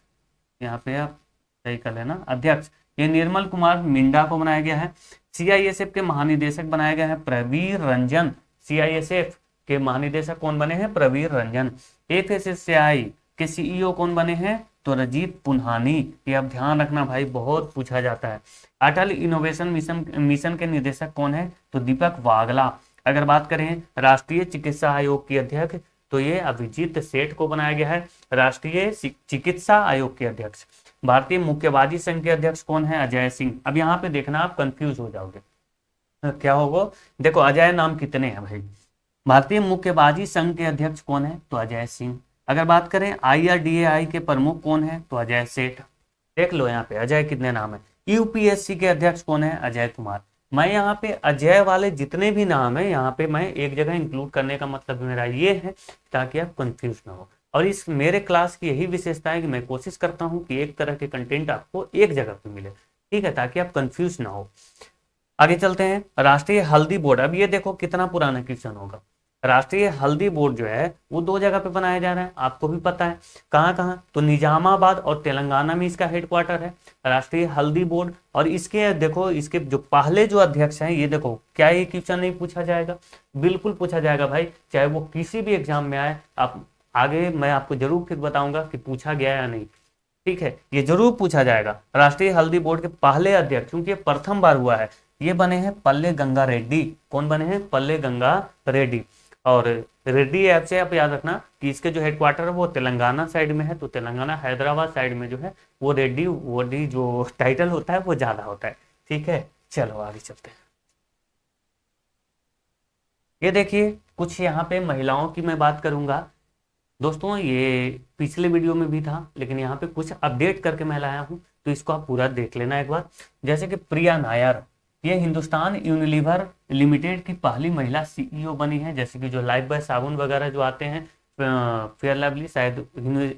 यहाँ पे आप सही कर लेना, अध्यक्ष ये निर्मल कुमार मिंडा को बनाया गया है। सीआईएसएफ के महानिदेशक बनाया गया है प्रवीर रंजन। सीआईएसएफ के महानिदेशक कौन बने हैं? प्रवीर रंजन। एफएसएसआई के सीईओ कौन बने हैं? तो रजीत पुन्हानी। ये अब ध्यान रखना भाई, बहुत पूछा जाता है। अटल इनोवेशन मिशन के निदेशक कौन है? तो दीपक वागला। अगर बात करें राष्ट्रीय चिकित्सा आयोग के अध्यक्ष, तो ये अभिजीत सेठ को बनाया गया है राष्ट्रीय चिकित्सा आयोग के अध्यक्ष। भारतीय मुक्केबाजी संघ के अध्यक्ष कौन है? अजय सिंह। अब यहाँ पे देखना, आप कंफ्यूज हो जाओगे, क्या होगा? देखो, अजय नाम कितने हैं भाई? भारतीय मुक्केबाजी संघ के अध्यक्ष कौन है? तो अजय सिंह। अगर बात करें IRDAI के प्रमुख कौन है? तो अजय सेठ। देख लो यहाँ पे अजय कितने नाम है। यूपीएससी के अध्यक्ष कौन है? अजय कुमार। मैं यहाँ पे अजय वाले जितने भी नाम है यहाँ पे मैं एक जगह इंक्लूड करने का मतलब मेरा ये है ताकि आप कंफ्यूज ना हो। और इस मेरे क्लास की यही विशेषता है कि मैं कोशिश करता हूँ कि एक तरह के कंटेंट आपको एक जगह पे मिले, ठीक है, ताकि आप कंफ्यूज ना हो। आगे चलते हैं। राष्ट्रीय हल्दी बोर्ड। अब ये देखो कितना पुराना क्वेश्चन होगा। राष्ट्रीय हल्दी बोर्ड जो है वो 2 जगह पे बनाया जा रहा है, आपको भी पता है। कहाँ कहाँ? तो निजामाबाद और तेलंगाना में इसका हेडक्वार्टर है राष्ट्रीय हल्दी बोर्ड। और इसके देखो, इसके जो पहले जो अध्यक्ष हैं, ये देखो, क्या ये क्वेश्चन नहीं पूछा जाएगा? बिल्कुल पूछा जाएगा भाई, चाहे वो किसी भी एग्जाम में आए। आप आगे मैं आपको जरूर फिर बताऊंगा कि पूछा गया या नहीं, ठीक है, ये जरूर पूछा जाएगा। राष्ट्रीय हल्दी बोर्ड के पहले अध्यक्ष, क्योंकि प्रथम बार हुआ है, ये बने हैं पल्ले गंगा रेड्डी। कौन बने हैं? पल्ले गंगा रेड्डी। और रेड्डी ऐप से आप याद रखना कि इसके जो हेडक्वार्टर है वो तेलंगाना साइड में है, तो तेलंगाना हैदराबाद साइड में जो है वो रेड्डी वोडी जो टाइटल होता है वो ज्यादा होता है, ठीक है। चलो आगे चलते हैं। ये देखिए, कुछ यहाँ पे महिलाओं की मैं बात करूंगा दोस्तों, ये पिछले वीडियो में भी था लेकिन यहाँ पे कुछ अपडेट करके मैं लाया हूँ, तो इसको आप पूरा देख लेना एक बार। जैसे कि प्रिया नायर, ये हिंदुस्तान यूनिलीवर लिमिटेड की पहली महिला सीईओ बनी है। जैसे कि जो लाइफ बॉय साबुन वगैरह जो आते हैं, फेयर लवली शायद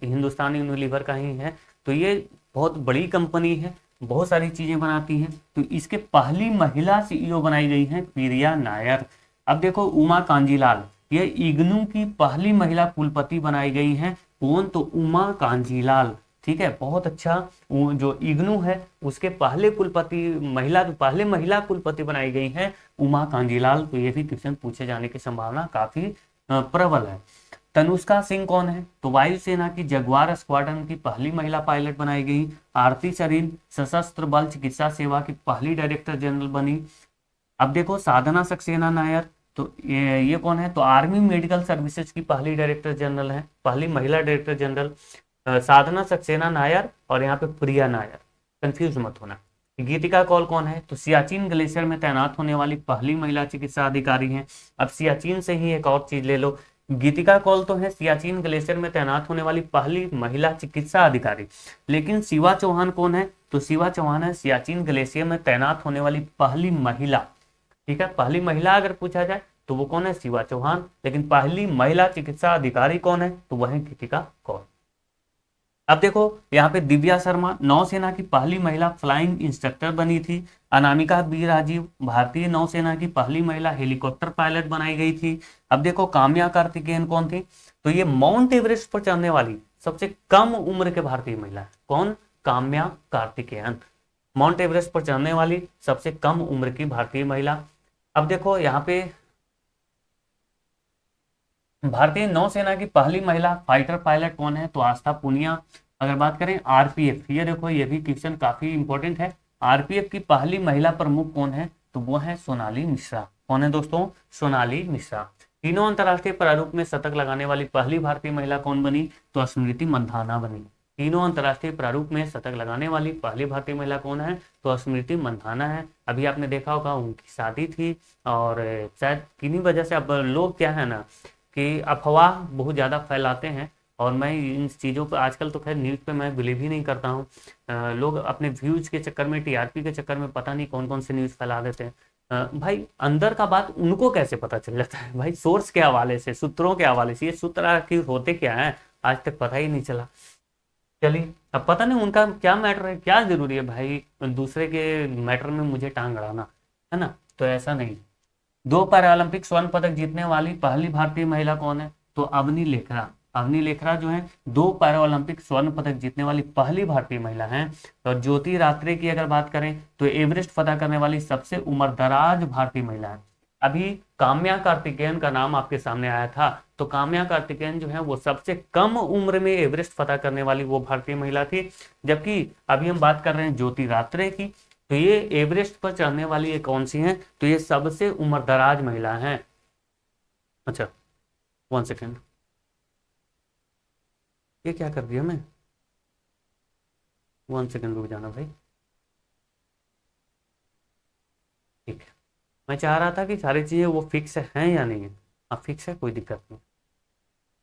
हिंदुस्तान यूनिलीवर का ही है, तो ये बहुत बड़ी कंपनी है, बहुत सारी चीजें बनाती है। तो इसके पहली महिला सीईओ बनाई गई है प्रिया नायर। अब देखो, उमा कांजीलाल, ये इग्नू की पहली महिला कुलपति बनाई गई हैं। कौन? तो उमा कांजीलाल। ठीक है, बहुत अच्छा। जो इग्नू है उसके पहले पहले महिला कुलपति बनाई गई है उमा कांजीलाल। तो ये भी क्वेश्चन पूछे जाने की संभावना काफी प्रबल है। तनुष्का सिंह कौन है? तो वायुसेना की जगुआर स्क्वाड्रन की पहली महिला पायलट बनाई गई। आरती सरीन सशस्त्र बल चिकित्सा सेवा की पहली डायरेक्टर जनरल बनी। अब देखो साधना सक्सेना नायर, तो ये कौन है? तो आर्मी मेडिकल सर्विसेज की पहली डायरेक्टर जनरल है, पहली महिला डायरेक्टर जनरल साधना सक्सेना नायर, और यहाँ पे प्रिया नायर, कंफ्यूज मत होना। गीतिका कौल कौन है? तो सियाचिन ग्लेशियर में तैनात होने वाली पहली महिला चिकित्सा अधिकारी हैं। अब सियाचिन से ही एक और चीज ले लो, गीतिका कौल तो है सियाचिन ग्लेशियर में तैनात होने वाली पहली महिला चिकित्सा अधिकारी, लेकिन शिवा चौहान कौन है? तो शिवा चौहान है सियाचिन ग्लेशियर में तैनात होने वाली पहली महिला। ठीक है, पहली महिला अगर पूछा जाए तो वो कौन है? शिवा चौहान। लेकिन पहली महिला चिकित्सा अधिकारी कौन है? तो वह है गीतिका कौल। अब देखो यहाँ पे दिव्या शर्मा नौसेना की पहली महिला फ्लाइंग इंस्ट्रक्टर बनी थी। अनामिका बी राजीव भारतीय नौसेना की पहली महिला हेलीकॉप्टर पायलट बनाई गई थी। अब देखो काम्या कार्तिकेयन कौन थी? तो ये माउंट एवरेस्ट पर चढ़ने वाली सबसे कम उम्र के भारतीय महिला। कौन? काम्या कार्तिकेयन, माउंट एवरेस्ट पर चढ़ने वाली सबसे कम उम्र की भारतीय महिला। अब देखो यहाँ पे भारतीय नौसेना की पहली महिला फाइटर पायलट कौन है? तो आस्था पुनिया। अगर बात करें आरपीएफ, ये देखो ये भी क्वेश्चन काफी इंपॉर्टेंट है, आरपीएफ की पहली महिला प्रमुख कौन है? तो वो है सोनाली मिश्रा। कौन है दोस्तों? सोनाली मिश्रा। तीनों अंतर्राष्ट्रीय प्रारूप में शतक लगाने वाली पहली भारतीय महिला कौन बनी? तो स्मृति मंधाना बनी। तीनों अंतर्राष्ट्रीय प्रारूप में शतक लगाने वाली पहली भारतीय महिला कौन है? तो स्मृति मंधाना है। अभी आपने देखा होगा उनकी शादी थी, और शायद किन्हीं वजह से अब लोग क्या है ना कि अफवाह बहुत ज़्यादा फैलाते हैं, और मैं इन चीज़ों पर आजकल तो खैर न्यूज़ पे मैं बिलीव ही नहीं करता हूँ। लोग अपने व्यूज के चक्कर में, टीआरपी के चक्कर में पता नहीं कौन कौन से न्यूज़ फैला देते हैं। भाई अंदर का बात उनको कैसे पता चल जाता है? भाई सोर्स के हवाले से, सूत्रों के हवाले से। ये सूत्र आखिर होते क्या है आज तक पता ही नहीं चला। चलिए, अब पता नहीं उनका क्या मैटर है, क्या जरूरी है भाई दूसरे के मैटर में मुझे टांग अड़ाना, है ना? तो ऐसा नहीं। 2 पैरालंपिक स्वर्ण पदक जीतने वाली पहली भारतीय महिला कौन है? तो अवनी लेखरा। अवनी लेखरा जो है 2 पैरालंपिक स्वर्ण पदक जीतने वाली पहली भारतीय महिला हैं। और ज्योति रात्रे की अगर बात करें तो एवरेस्ट फतह करने वाली सबसे उम्रदराज भारतीय महिला है। अभी काम्या कार्तिकेयन का नाम आपके सामने आया था, तो काम्या कार्तिकेयन जो है वो सबसे कम उम्र में एवरेस्ट फतह करने वाली वो भारतीय महिला थी। जबकि अभी हम बात कर रहे हैं ज्योति रात्रे की, तो ये एवरेस्ट पर चढ़ने वाली ये कौन सी हैं? तो ये सबसे उम्रदराज महिला हैं। अच्छा 1 सेकेंड, ये क्या कर दिया मैं? 1 सेकेंड रुक जाना भाई। ठीक है, मैं चाह रहा था कि सारी चीजें वो फिक्स हैं या नहीं है। हाँ फिक्स है, कोई दिक्कत नहीं।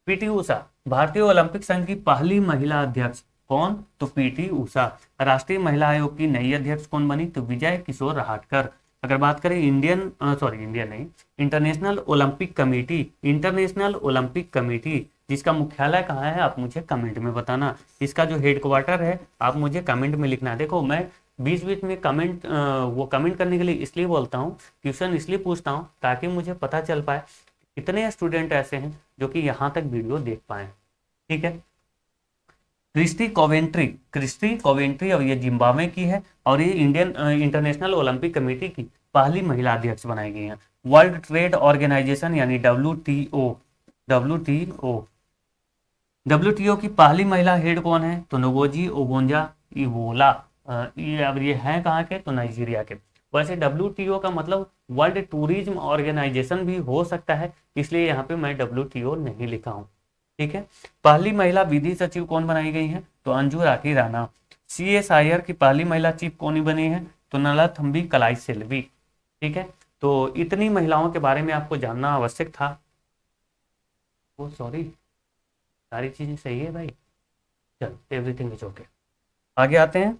पीटी उषा भारतीय ओलंपिक संघ की पहली महिला अध्यक्ष। कौन? तो पीटी उषा। राष्ट्रीय महिला आयोग की नई अध्यक्ष कौन बनी? तो विजय किशोर रहाटकर। अगर बात करें इंडियन नहीं, international Olympic committee, international Olympic committee जिसका मुख्यालय कहाँ है आप मुझे कमेंट में बताना। इसका जो हेडक्वार्टर है आप मुझे कमेंट में लिखना है। देखो मैं बीच बीच में कमेंट करने के लिए इसलिए बोलता हूँ, क्वेश्चन इसलिए पूछता हूँ ताकि मुझे पता चल पाए कितने स्टूडेंट ऐसे हैं जो कि यहाँ तक वीडियो देख पाए। ठीक है, क्रिस्टी कोवेंट्री और ये जिम्बाब्वे की है, और ये इंटरनेशनल ओलंपिक कमेटी की पहली महिला अध्यक्ष बनाई गई है। वर्ल्ड ट्रेड ऑर्गेनाइजेशन यानी डब्ल्यूटीओ की पहली महिला हेड कौन है? तो नोगोजी ओगोंजा इवोला। अब ये है कहाँ के? तो नाइजीरिया के। वैसे डब्ल्यूटीओ का मतलब वर्ल्ड टूरिज्म ऑर्गेनाइजेशन भी हो सकता है, इसलिए यहाँ पे मैं डब्ल्यूटीओ नहीं लिखा हूँ। ठीक है, पहली महिला विधि सचिव कौन बनाई गई है? तो अंजू राठी राणा। CSIR की पहली महिला चीफ कौन बनी है? तो नलाथम्बी कलाई सेल्वी। ठीक है, तो इतनी महिलाओं के बारे में आपको जानना आवश्यक था। ओ सॉरी, सारी चीजें सही है भाई, चल एवरीथिंग इज ओके। आगे आते हैं,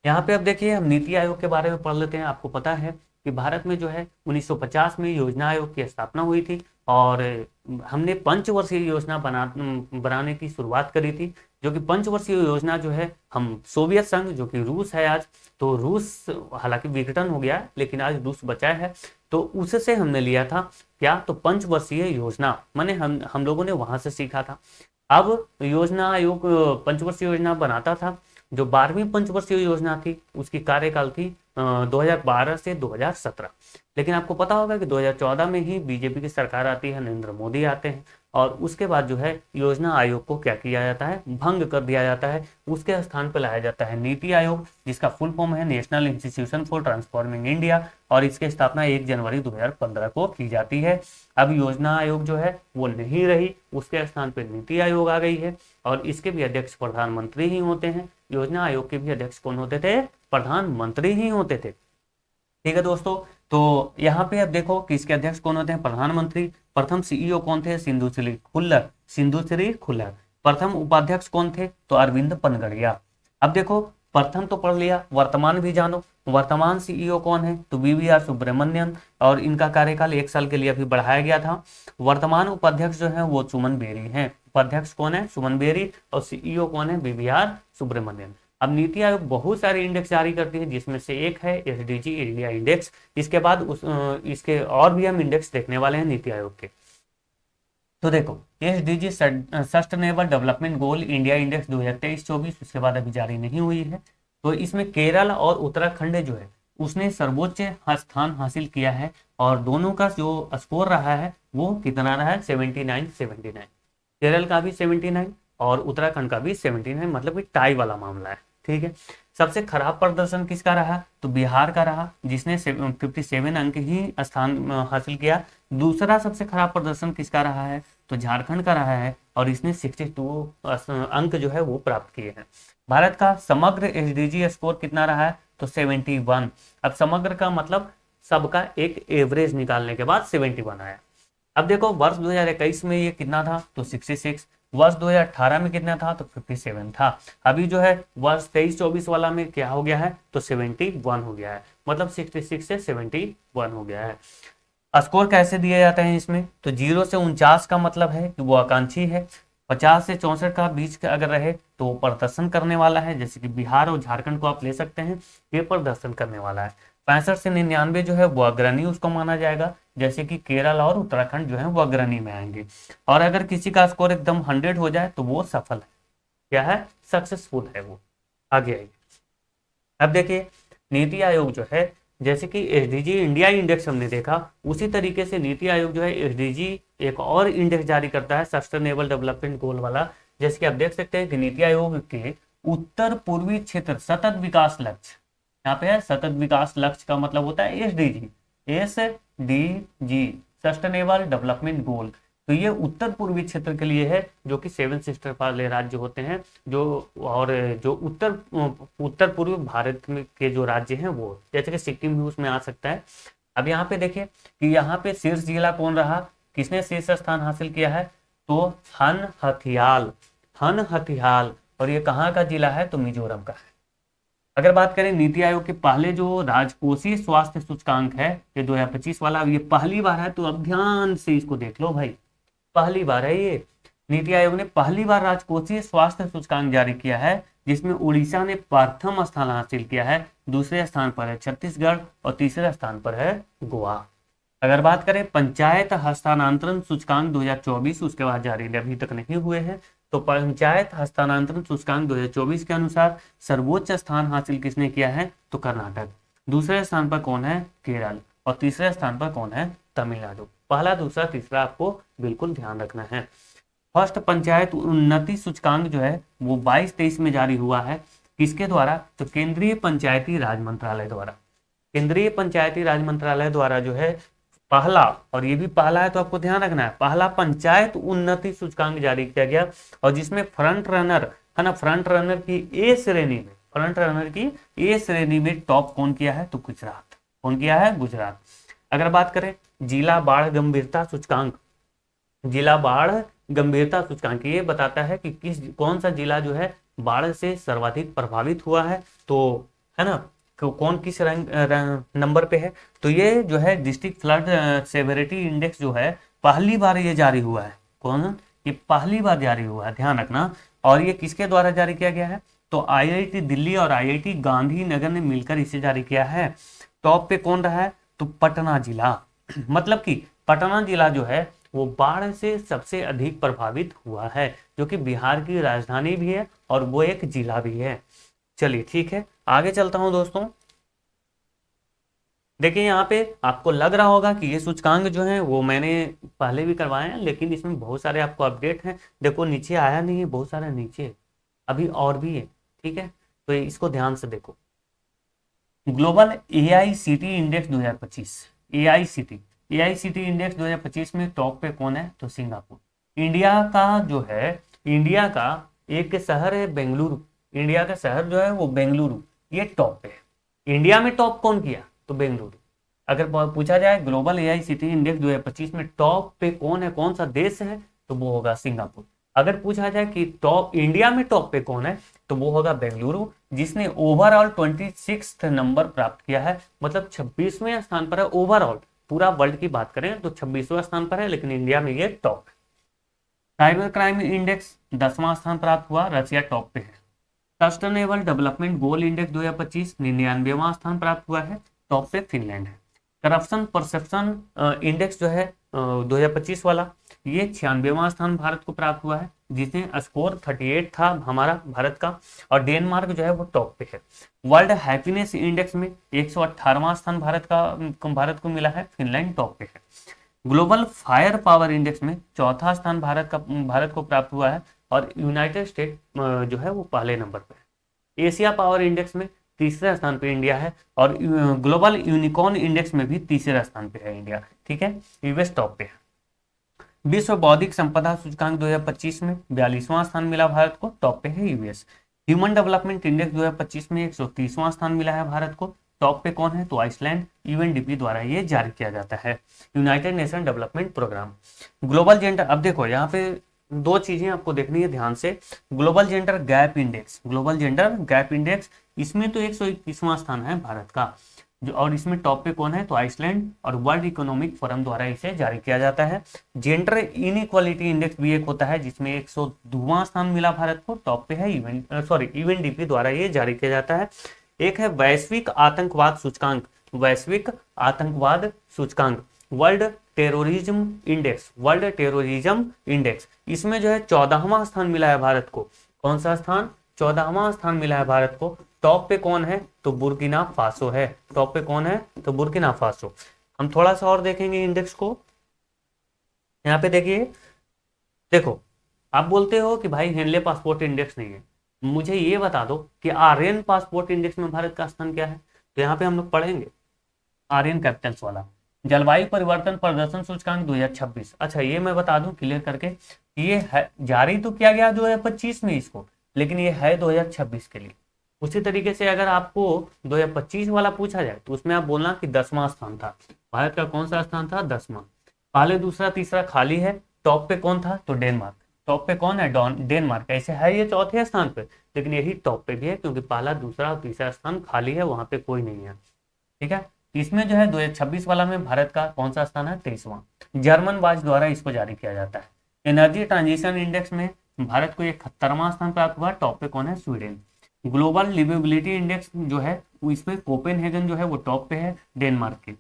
यहाँ पे अब देखिए हम नीति आयोग के बारे में पढ़ लेते हैं। आपको पता है कि भारत में जो है 1950 में योजना आयोग की स्थापना हुई थी, और हमने पंचवर्षीय योजना बनाने की शुरुआत करी थी। जो कि पंचवर्षीय योजना जो है हम सोवियत संघ, जो कि रूस है आज, तो रूस हालांकि विघटन हो गया लेकिन आज रूस बचा है, तो उससे हमने लिया था क्या? तो पंचवर्षीय योजना, माने हम लोगों ने वहां से सीखा था। अब योजना आयोग पंचवर्षीय योजना बनाता था। जो 12वीं पंचवर्षीय योजना थी उसकी कार्यकाल थी 2012 से 2017। लेकिन आपको पता होगा कि 2014 में ही बीजेपी की सरकार आती है, नरेंद्र मोदी आते हैं, और उसके बाद जो है योजना आयोग को क्या किया जाता है, भंग कर दिया जाता है। उसके स्थान पर लाया जाता है नीति आयोग, जिसका फुल फॉर्म है national institution for transforming India, और इसकी स्थापना 1 जनवरी 2015 को की जाती है। अब योजना आयोग जो है वो नहीं रही, उसके स्थान पर नीति आयोग आ गई है, और इसके भी अध्यक्ष प्रधानमंत्री ही होते हैं। योजना आयोग के भी अध्यक्ष कौन होते थे, प्रधानमंत्री ही होते थे। ठीक है दोस्तों, तो यहाँ पे अब देखो कि इसके अध्यक्ष कौन होते हैं, प्रधानमंत्री। प्रथम सीईओ कौन थे, सिंधुश्री खुल्लर, सिंधुश्री खुल्लर। प्रथम उपाध्यक्ष कौन थे, तो अरविंद पनगड़िया। अब देखो प्रथम तो पढ़ लिया, वर्तमान भी जानो। वर्तमान सीईओ कौन है, तो बीवीआर सुब्रमण्यन, और इनका कार्यकाल 1 साल के लिए अभी बढ़ाया गया था। वर्तमान उपाध्यक्ष जो है वो सुमन बेरी हैं। उपाध्यक्ष कौन है, सुमन बेरी, और सीईओ कौन है, बीवीआर सुब्रमण्यन। अब नीति आयोग बहुत सारे इंडेक्स जारी करती है, जिसमें से एक है एसडीजी इंडिया इंडेक्स। इसके बाद इसके और भी हम इंडेक्स देखने वाले हैं नीति आयोग के। तो देखो SDG sustainable development goal India index 2023-24, उसके बाद अभी जारी नहीं हुई है। तो इसमें केरल और उत्तराखंड जो है उसने सर्वोच्च स्थान हासिल किया है, और दोनों का जो स्कोर रहा है वो कितना रहा है, 79। केरल का भी 79 और उत्तराखंड का भी 79, मतलब कि टाई वाला मामला है। ठीक है, सबसे खराब प्रदर्शन किसका रहा, तो बिहार का रहा, जिसने 57 अंक ही स्थान हासिल किया। दूसरा सबसे खराब प्रदर्शन किसका रहा है, तो झारखंड का रहा है, और इसने 62 अंक जो है वो प्राप्त किए हैं। भारत का समग्र एसडीजी स्कोर कितना रहा है, तो 71। अब समग्र का मतलब सबका एक एवरेज निकालने के बाद 71 आया। अब देखो वर्ष 2021 में ये कितना था, तो 66। वर्ष 2018 में कितना था, तो 57 था। अभी जो है वर्ष 23-24 वाला में क्या हो गया है, तो 71 हो गया है, मतलब 66 से 71 हो गया है। स्कोर कैसे दिए जाते हैं इसमें, तो 0 से 49 का मतलब है कि वो आकांक्षी है। 50 से 64 का बीच का अगर रहे तो वो प्रदर्शन करने वाला है, जैसे कि बिहार और झारखंड को आप ले सकते हैं, ये प्रदर्शन करने वाला है। 65 से 99 जो है वो अग्रणी उसको माना जाएगा, जैसे कि केरल और उत्तराखंड जो है वो अग्रणी में आएंगे। और अगर किसी का स्कोर एकदम 100 हो जाए तो वो सफल है, क्या है, सक्सेसफुल है, वो आगे आएगी। अब देखिए नीति आयोग जो है, जैसे कि एसडीजी इंडिया इंडेक्स हमने देखा, उसी तरीके से नीति आयोग जो है एसडीजी एक और इंडेक्स जारी करता है, सस्टेनेबल डेवलपमेंट गोल वाला। जैसे कि आप देख सकते हैं कि नीति आयोग के उत्तर पूर्वी क्षेत्र सतत विकास लक्ष्य, यहाँ पे है सतत विकास लक्ष्य का मतलब होता है एसडीजी सस्टेनेबल डेवलपमेंट गोल। तो ये उत्तर पूर्वी क्षेत्र के लिए है, जो कि 7 सिस्टर वाले राज्य होते हैं, जो और जो उत्तर पूर्वी भारत में के जो राज्य हैं वो, जैसे कि सिक्किम भी उसमें आ सकता है। अब यहाँ पे देखिए कि यहाँ पे शीर्ष जिला कौन रहा, किसने शीर्ष स्थान हासिल किया है, तो हन हथियाल, और ये कहाँ का जिला है, तो मिजोरम का है। अगर बात करें नीति आयोग के पहले जो राजकोषीय स्वास्थ्य सूचकांक है, ये 2025 वाला, ये पहली बार है, तो अब ध्यान से इसको देख लो भाई, पहली बार है ये। नीति आयोग ने पहली बार राजकोषीय स्वास्थ्य सूचकांक जारी किया है, जिसमें उड़ीसा ने प्रथम स्थान हासिल किया है, दूसरे स्थान पर है छत्तीसगढ़, और तीसरे स्थान पर है गोवा। अगर बात करें पंचायत हस्तांतरण सूचकांक 2024, उसके बाद जारी अभी तक नहीं हुए हैं, तो पंचायत हस्तांतरण सूचकांक 2024 के अनुसार सर्वोच्च स्थान हासिल किसने किया है, तो कर्नाटक। दूसरे स्थान पर कौन है, केरल, और तीसरे स्थान पर कौन है, तमिलनाडु। पहला दूसरा तीसरा आपको बिल्कुल ध्यान रखना है। फर्स्ट पंचायत उन्नति सूचकांक जो है वो 22-23 में जारी हुआ है, किसके द्वारा, तो केंद्रीय पंचायती राज मंत्रालय द्वारा। केंद्रीय पंचायती राज मंत्रालय द्वारा जो है पहला, और ये भी पहला है तो आपको ध्यान रखना है, पहला पंचायत उन्नति सूचकांक जारी किया गया, और जिसमें फ्रंट रनर है ना, फ्रंट रनर की ए श्रेणी में टॉप कौन किया है, तो गुजरात। कौन किया है, गुजरात। अगर बात करें जिला बाढ़ गंभीरता सूचकांक, जिला बाढ़ गंभीरता सूचकांक ये बताता है कि कौन सा जिला जो है बाढ़ से सर्वाधिक प्रभावित हुआ है, तो है ना, कौन किस नंबर पे है। तो ये जो है डिस्ट्रिक्ट फ्लड सेवेरिटी इंडेक्स जो है पहली बार ये जारी हुआ है, कौन, ये पहली बार जारी हुआ है, ध्यान रखना। और ये किसके द्वारा जारी किया गया है, तो आईआईटी दिल्ली और आईआईटी गांधीनगर ने मिलकर इसे जारी किया है। टॉप पे कौन रहा है, तो पटना जिला। मतलब कि पटना जिला जो है वो बाढ़ से सबसे अधिक प्रभावित हुआ है, जो कि बिहार की राजधानी भी है और वो एक जिला भी है। चलिए ठीक है, आगे चलता हूं दोस्तों। देखिए यहाँ पे आपको लग रहा होगा कि ये सूचकांक जो है वो मैंने पहले भी करवाए हैं, लेकिन इसमें बहुत सारे आपको अपडेट हैं। देखो नीचे आया नहीं है, बहुत सारे नीचे है, अभी और भी है। ठीक है, तो इसको ध्यान से देखो। Global AICT index 2025, AICT AICT index 2025 में टॉप पे कौन है? तो सिंगापुर। इंडिया का जो है, इंडिया का एक शहर है बेंगलुरु, इंडिया का शहर जो है वो बेंगलुरु, ये टॉप पे है। इंडिया में टॉप कौन किया? तो बेंगलुरु। अगर पूछा जाए ग्लोबल एआईसीटी इंडेक्स 2025 में टॉप पे कौन है, कौन सा देश है, तो वो होगा सिंगापुर। अगर पूछा जाए कि टॉप इंडिया में टॉप पे कौन है, तो वो होगा बेंगलुरु, जिसने ओवरऑल 26 नंबर प्राप्त किया है, मतलब 26वें स्थान पर है ओवरऑल। पूरा वर्ल्ड की बात करें तो 26वें स्थान पर है, लेकिन इंडिया में ये टॉप है। साइबर क्राइम इंडेक्स 10वां स्थान प्राप्त हुआ, रशिया टॉप पे है। सस्टेनेबल डेवलपमेंट गोल इंडेक्स 2025 99वां स्थान प्राप्त हुआ है, टॉप पे फिनलैंड है। करप्शन परसेप्शन इंडेक्स जो है 2025 वाला, ये 96वां स्थान भारत को प्राप्त हुआ है, जिसमें स्कोर 38 था हमारा भारत का, और डेनमार्क जो है वो टॉप पे है। वर्ल्ड हैप्पीनेस इंडेक्स में 118वां स्थान भारत को मिला है, फिनलैंड टॉप पे है। ग्लोबल फायर पावर इंडेक्स में चौथा स्थान भारत को प्राप्त हुआ है, और यूनाइटेड स्टेट जो है वो पहले नंबर पे है। एशिया पावर इंडेक्स में तीसरे स्थान पे इंडिया है, और ग्लोबल यूनिकॉर्न इंडेक्स में भी तीसरे स्थान पे है इंडिया। ठीक है, यूएस टॉप पे है। विश्व बौद्धिक संपदा सूचकांक 2025 में 42वां स्थान मिला भारत को, टॉप पे है यूएस। ह्यूमन डेवलपमेंट इंडेक्स 2025 में 130वां स्थान मिला है भारत को, टॉप पे कौन है? तो आइसलैंड, यूएनडीपी द्वारा ये जारी किया जाता है, United Nation Development Programme. Global gender, अब देखो यहाँ पे दो चीजें आपको देखनी है ध्यान से। Global gender gap index, global gender gap index, इसमें तो 121वां स्थान है भारत का, जो और इसमें टॉप पे कौन है? तो आइसलैंड, और वर्ल्ड इकोनॉमिक फोरम द्वारा इसे जारी किया जाता है। जेंडर इनइक्वालिटी इंडेक्स भी एक होता है, जिसमें 102वां स्थान मिला भारत को, टॉप पे है यूएनडीपी द्वारा ये जारी किया जाता है। एक है वैश्विक आतंकवाद सूचकांक, वैश्विक आतंकवाद सूचकांक, world terrorism index, world terrorism index, इसमें जो है 14वां स्थान मिला है भारत को। कौन सा स्थान? 14वां स्थान मिला है भारत को। टॉप पे कौन है? तो बुर्किना फासो है, टॉप पे कौन है? तो बुर्किना फासो। हम थोड़ा सा और देखेंगे इंडेक्स को। यहाँ पे देखिए, देखो आप बोलते हो कि भाई हेनले पासपोर्ट इंडेक्स नहीं है, मुझे ये बता दो कि आर्यन पासपोर्ट इंडेक्स में भारत का स्थान क्या है। तो यहाँ पे हम लोग पढ़ेंगे आर्यन कैपिटल्स वाला। जलवायु परिवर्तन प्रदर्शन सूचकांक 2026, अच्छा ये मैं बता दूं क्लियर करके, ये है जारी तो किया गया 2025 में इसको, लेकिन ये है 2026 के लिए। उसी तरीके से अगर आपको 2025 वाला पूछा जाए तो उसमें आप बोलना कि 10वां स्थान था भारत का। कौन सा स्थान था? 10वां। पहले दूसरा तीसरा खाली है, टॉप पे कौन था? तो डेनमार्क, टॉप पे कौन है? डेनमार्क। ऐसे है ये चौथे स्थान पे, लेकिन यही टॉप पे भी है, क्योंकि पहला दूसरा और तीसरा स्थान खाली है, वहां पे कोई नहीं है। ठीक है, इसमें जो है 2026 वाला में भारत का कौन सा स्थान है? 23वां। जर्मन वाच द्वारा इसको जारी किया जाता है। एनर्जी ट्रांजिशन इंडेक्स में भारत को 71वां स्थान प्राप्त हुआ, टॉप पे कौन है? स्वीडन। ग्लोबल लिवेबिलिटी इंडेक्स जो है वो इसमें कोपेनहेगन जो है वो टॉप पे है, डेनमार्क के।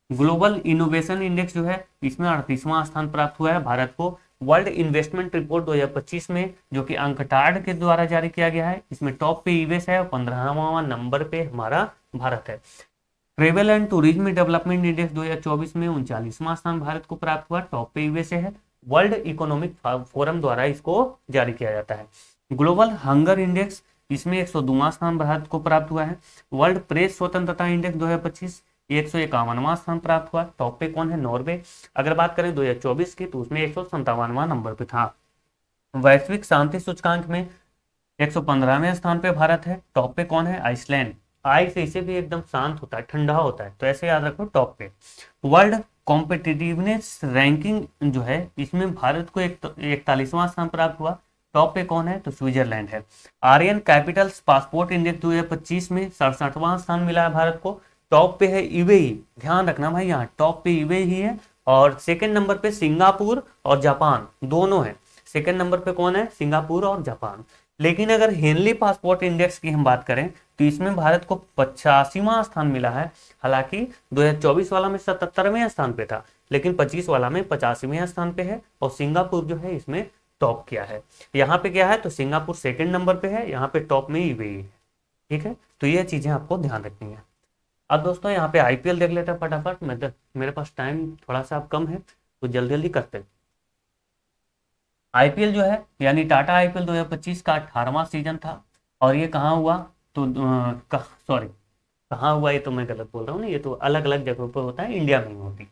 ग्लोबल इनोवेशन इंडेक्स जो है इसमें 38वां स्थान प्राप्त हुआ है भारत को। वर्ल्ड इन्वेस्टमेंट रिपोर्ट 2025 में, जो कि अंकटाड के द्वारा जारी किया गया है, इसमें टॉप पे यूएस है, 15वां नंबर पे हमारा भारत है। Travel and tourism development index 2024 में 39वां स्थान भारत को प्राप्त हुआ, टॉप पे यूएसए है। वर्ल्ड इकोनॉमिक फोरम द्वारा इसको जारी किया जाता है। ग्लोबल हंगर इंडेक्स, इसमें 102वां स्थान भारत को प्राप्त हुआ है। वर्ल्ड प्रेस स्वतंत्रता इंडेक्स 2025 151वां स्थान प्राप्त हुआ, टॉप पे कौन है? नॉर्वे। अगर बात करें 2024 की तो उसमें 157वां नंबर पे था। वैश्विक शांति सूचकांक में 115वें स्थान पे भारत है, टॉप पे कौन है? आइसलैंड। आई से इसे भी एकदम शांत होता है, ठंडा होता है, तो ऐसे याद रखो टॉप पे। वर्ल्ड कॉम्पिटिटिवनेस रैंकिंग जो है इसमें भारत को 41वां स्थान प्राप्त हुआ, टॉप पे कौन है? तो स्विट्जरलैंड है। आर्यन कैपिटल्स पासपोर्ट इंडेक्स 2025 में 67वां स्थान मिला है भारत को, टॉप पे है यूएई। ध्यान रखना भाई, यहाँ टॉप पे यूएई ही है, और सेकंड नंबर पे सिंगापुर और जापान दोनों है। सेकंड नंबर पे कौन है? सिंगापुर और जापान। लेकिन अगर हेनली पासपोर्ट इंडेक्स की हम बात करें तो इसमें भारत को 85वां स्थान मिला है। हालांकि 2024 वाला में 77वें स्थान पे था, लेकिन 25 वाला में 85वें स्थान पे है, और सिंगापुर जो है इसमें टॉप किया है। यहाँ पे क्या है, तो सिंगापुर सेकंड नंबर पे है, यहाँ पे टॉप में यूएई है। ठीक है, तो ये चीजें आपको ध्यान रखनी है। अब दोस्तों यहाँ पे आईपीएल देख लेते हैं फटाफट। मेरे पास टाइम थोड़ा सा अब कम है, तो जल्दी जल्दी करते हैं। आईपीएल जो है यानी टाटा आईपीएल 2025 का 18वां सीजन था, और ये कहाँ हुआ, तो सॉरी कहाँ हुआ, ये तो मैं गलत बोल रहा हूँ ना, ये तो अलग अलग जगहों पर होता है, इंडिया में ही होती।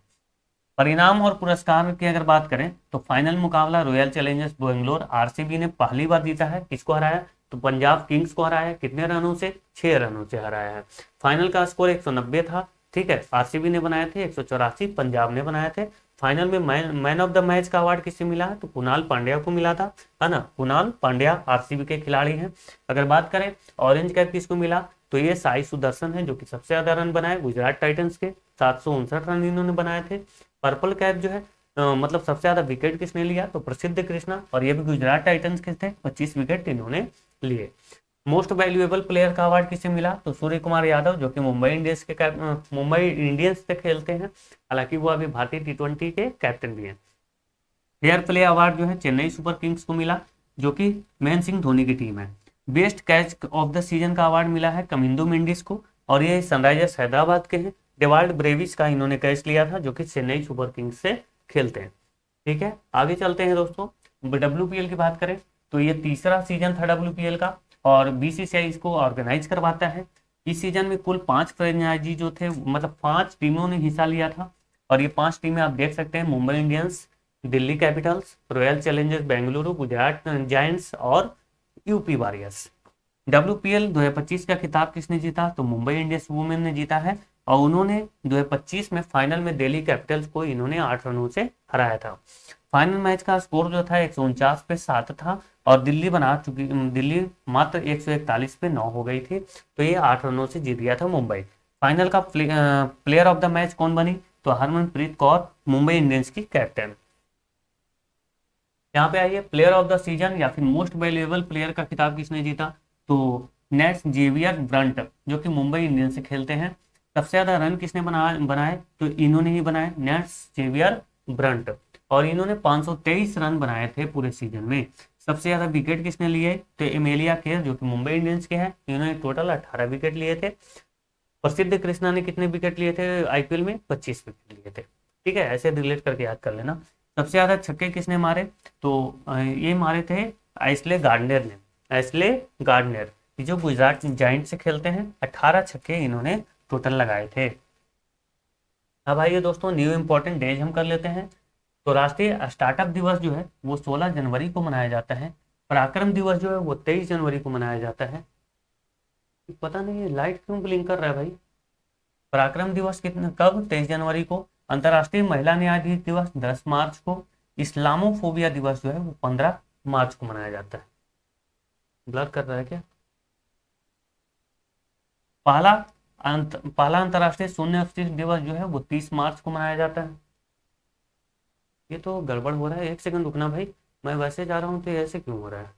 परिणाम और पुरस्कार की अगर बात करें तो फाइनल मुकाबला रॉयल चैलेंजर्स बेंगलोर आरसीबी ने पहली बार जीता है। किसको हराया, तो पंजाब किंग्स को हराया। कितने रनों से, 6 रनों से हराया है। फाइनल का स्कोर 190 था। ठीक है, आरसीबी ने बनाए थे 184, पंजाब ने बनाए थे। फाइनल में मैन ऑफ द मैच का अवार्ड किससे मिला है, तो कुणाल पांड्या को मिला था, है ना। कुणाल पांड्या आरसीबी के खिलाड़ी हैं। अगर बात करें ऑरेंज कैप किसको मिला, तो ये साई सुदर्शन है, जो कि सबसे ज्यादा रन बनाए गुजरात टाइटंस के, 759 रन इन्होंने बनाए थे। पर्पल कैप जो है मतलब सबसे ज्यादा विकेट किसने लिया, तो प्रसिद्ध कृष्णा, और ये भी गुजरात टाइटंस के थे, 25 विकेट इन्होंने लिए। मोस्ट वैल्यूएबल प्लेयर का अवार्ड किसे मिला, तो सूर्य कुमार यादव, जो कि मुंबई इंडियंस से खेलते हैं। हालांकि वो अभी भारतीय टी20 के कैप्टन भी हैं। फेयर प्ले अवार्ड जो है चेन्नई सुपर किंग्स को मिला, जो कि महेंद्र सिंह धोनी की टीम है। Best catch of the season का अवार्ड मिला है कमिंदो मेंडिस को, और ये सनराइजर्स हैदराबाद के हैं। डेवाल्ड ब्रेविस का इन्होंने कैच लिया था, जो कि चेन्नई सुपर किंग्स से खेलते हैं। ठीक है, आगे चलते हैं दोस्तों। डब्ल्यूपीएल की बात करें तो ये तीसरा सीजन था डब्ल्यूपीएल का, और बीसीसीआई इसको ऑर्गेनाइज करवाता है। इस सीजन में कुल 5 फ्रेंचाइजी जो थे, मतलब 5 टीमों ने हिस्सा लिया था, और ये 5 टीमें आप देख सकते हैं, Mumbai Indians, Delhi Capitals, royal Challengers Bengaluru, Gujarat giants और यूपी वॉरियर्स। डब्ल्यूपीएल 2025 का खिताब किसने जीता, तो मुंबई इंडियंस वुमेन ने जीता है, और उन्होंने 2025 में फाइनल में दिल्ली कैपिटल्स को इन्होंने 8 रनों से हराया था। फाइनल मैच का स्कोर जो था 149 पे 7 था, और दिल्ली मात्र 141 पे 9 हो गई थी, तो ये 8 रनों से जीत गया था मुंबई। फाइनल का प्लेयर ऑफ द मैच कौन बनी, तो हरमनप्रीत कौर, मुंबई इंडियंस की कैप्टन। यहाँ पे आइए, प्लेयर ऑफ द सीजन या फिर मोस्ट वैल्यूएबल प्लेयर का खिताब किसने जीता, तो नेट्स जेवियर ब्रंट, जो कि मुंबई इंडियंस से खेलते हैं। सबसे ज्यादा रन किसने बनाए, तो इन्होंने ही बनाए, नेट्स जेवियर ब्रंट, और इन्होंने 523 रन बनाए थे पूरे सीजन में। सबसे ज्यादा विकेट किसने लिए, तो एमेलिया केर, जो कि मुंबई इंडियंस के हैं, इन्होंने टोटल 18 विकेट लिए थे। प्रसिद्ध कृष्णा ने कितने विकेट लिए थे आईपीएल में, 25 विकेट लिए थे। ठीक है, ऐसे रिलेट करके याद कर लेना। सबसे ज्यादा छक्के किसने मारे, तो ये मारे थे एशले गार्डनर ने, एशले गार्डनर, जो गुजरात जायंट से खेलते हैं। 18 छक्के इन्होंने टोटल लगाए थे। अब आइए दोस्तों, न्यू इंपॉर्टेंट डेज हम कर लेते हैं। तो राष्ट्रीय स्टार्टअप दिवस जो है वो 16 जनवरी को मनाया जाता है। पराक्रम दिवस जो है वो 23 जनवरी को मनाया जाता है। पता नहीं लाइट क्यों ब्लिंक कर रहा है भाई। पराक्रम दिवस कितने कब, 23 जनवरी को। अंतर्राष्ट्रीय महिला न्यायाधीश दिवस 10 मार्च को। इस्लामोफोबिया दिवस जो है वो 15 मार्च को मनाया जाता है। ब्लर कर रहा है क्या। पहला अंतर्राष्ट्रीय शून्य अवशिष्ट दिवस जो है वो 30 मार्च को मनाया जाता है। ये तो गड़बड़ हो रहा है, 1 सेकंड रुकना भाई, मैं वैसे जा रहा हूँ तो ऐसे क्यों हो रहा है,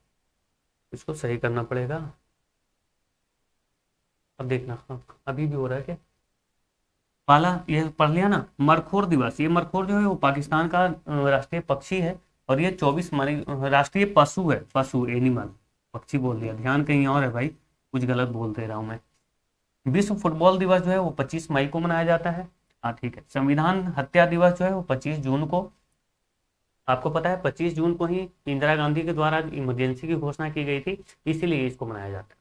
इसको सही करना पड़ेगा। अब देखना, अभी भी हो रहा है क्या। पहला ये पढ़ लिया ना, मरखोर दिवस। ये मरखोर जो है वो पाकिस्तान का राष्ट्रीय पक्षी है, और ये 24 मई राष्ट्रीय पशु है, पशु एनिमल, पक्षी बोल दिया, ध्यान कहीं और है भाई, कुछ गलत बोल दे रहा हूँ मैं। विश्व फुटबॉल दिवस जो है वो 25 मई को मनाया जाता है। हाँ ठीक है। संविधान हत्या दिवस जो है वो 25 जून को। आपको पता है 25 जून को ही इंदिरा गांधी के द्वारा इमरजेंसी की घोषणा की गई थी, इसीलिए इसको मनाया जाता है।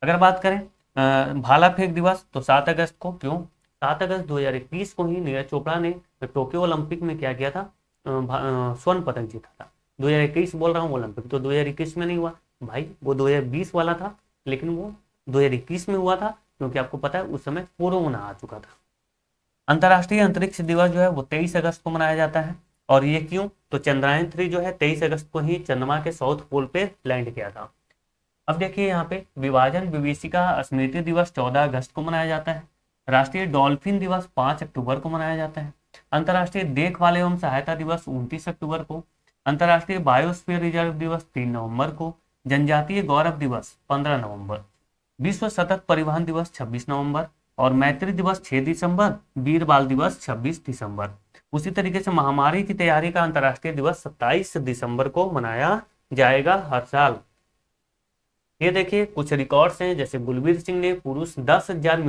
अगर बात करें भाला फेंक दिवस, तो 7 अगस्त को। क्यों, 7 अगस्त 2021 को ही नीरज चोपड़ा ने टोक्यो ओलंपिक में क्या किया था, स्वर्ण पदक जीता था। 2021 बोल रहा हूँ ओलंपिक, तो 2021 में नहीं हुआ भाई, वो 2020 वाला था, लेकिन वो 2021 में हुआ था, क्योंकि आपको पता है उस समय कोरोना आ चुका था। अंतर्राष्ट्रीय अंतरिक्ष दिवस जो है वो 23 अगस्त को मनाया जाता है, और ये क्यों, तो चंद्रयान 3 जो है 23 अगस्त को ही चंद्रमा के साउथ पोल पे लैंड किया था। अब देखिए यहाँ पे विभाजन विभीषिका स्मृति दिवस 14 अगस्त को मनाया जाता है। राष्ट्रीय डॉल्फिन दिवस 5 अक्टूबर को मनाया जाता है। अंतर्राष्ट्रीय देखभाल एवं सहायता दिवस 29 अक्टूबर को। अंतर्राष्ट्रीय बायोस्फीयर रिजर्व दिवस 3 नवंबर को। जनजातीय गौरव दिवस 15 नवंबर। विश्व सतत परिवहन दिवस 26 नवंबर, और मैत्री दिवस 6 दिसंबर, वीर बाल दिवस 26 दिसंबर। उसी तरीके से महामारी की तैयारी का अंतर्राष्ट्रीय दिवस 27 दिसंबर को मनाया जाएगा हर साल। ये देखिए कुछ रिकॉर्ड्स हैं, जैसे बुलबीर सिंह ने पुरुष 10,000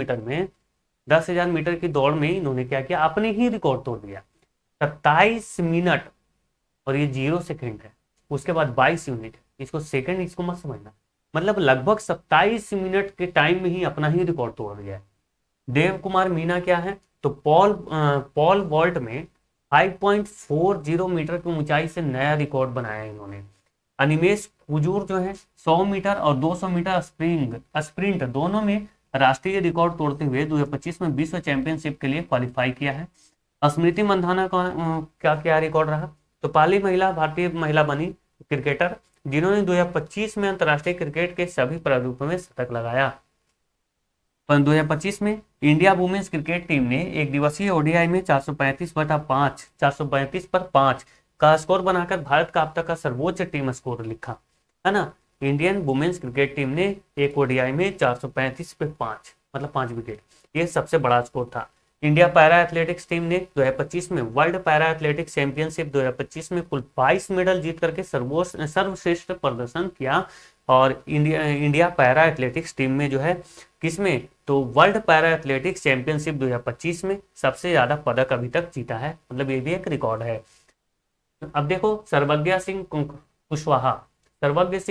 मीटर की दौड़ में इन्होंने क्या किया, अपने ही रिकॉर्ड तोड़ दिया, 27 मिनट, और ये 0 सेकेंड है। उसके बाद 22 यूनिट, इसको सेकेंड इसको मत समझना, मतलब लगभग 27 मिनट के टाइम में ही अपना ही रिकॉर्ड तोड़ दिया है। देव कुमार मीना क्या है, तो पॉल वॉल्ट में 5.40 मीटर की ऊंचाई से नया रिकॉर्ड बनाया है इन्होंने। अनिमेश कुजूर जो है 100 मीटर और 200 मीटर स्प्रिंट दोनों में राष्ट्रीय रिकॉर्ड तोड़ते हुए 2025 में विश्व चैंपियनशिप के लिए क्वालिफाई किया है। स्मृति मंधाना का क्या क्या रिकॉर्ड रहा, तो पहली महिला भारतीय महिला बनी क्रिकेटर जिन्होंने 2025 में अंतर्राष्ट्रीय क्रिकेट के सभी प्रारूपों में शतक लगाया। 2025 में इंडिया वुमेन्स क्रिकेट टीम ने एक दिवसीय ओडीआई में 435 पर 5 का स्कोर बनाकर भारत का अब तक का सर्वोच्च टीम स्कोर लिखा है ना। इंडियन वुमेन्स क्रिकेट टीम ने एक ओडीआई में 435 पे 5 मतलब 5 विकेट, ये सबसे बड़ा स्कोर था। इंडिया पैरा एथलेटिक्स टीम ने 2025 में वर्ल्ड पैरा एथलेटिक्स चैंपियनशिप 2025 में कुल 22 मेडल जीत करके सर्वश्रेष्ठ प्रदर्शन किया। और इंडिया पैरा एथलेटिक्स टीम में जो है किसमें, तो वर्ल्ड पैरा एथलेटिक्स चैंपियनशिप 2025 में सबसे ज्यादा पदक अभी तक जीता है, मतलब ये भी एक रिकॉर्ड है। अब देखो सर्वज्ञ सिंह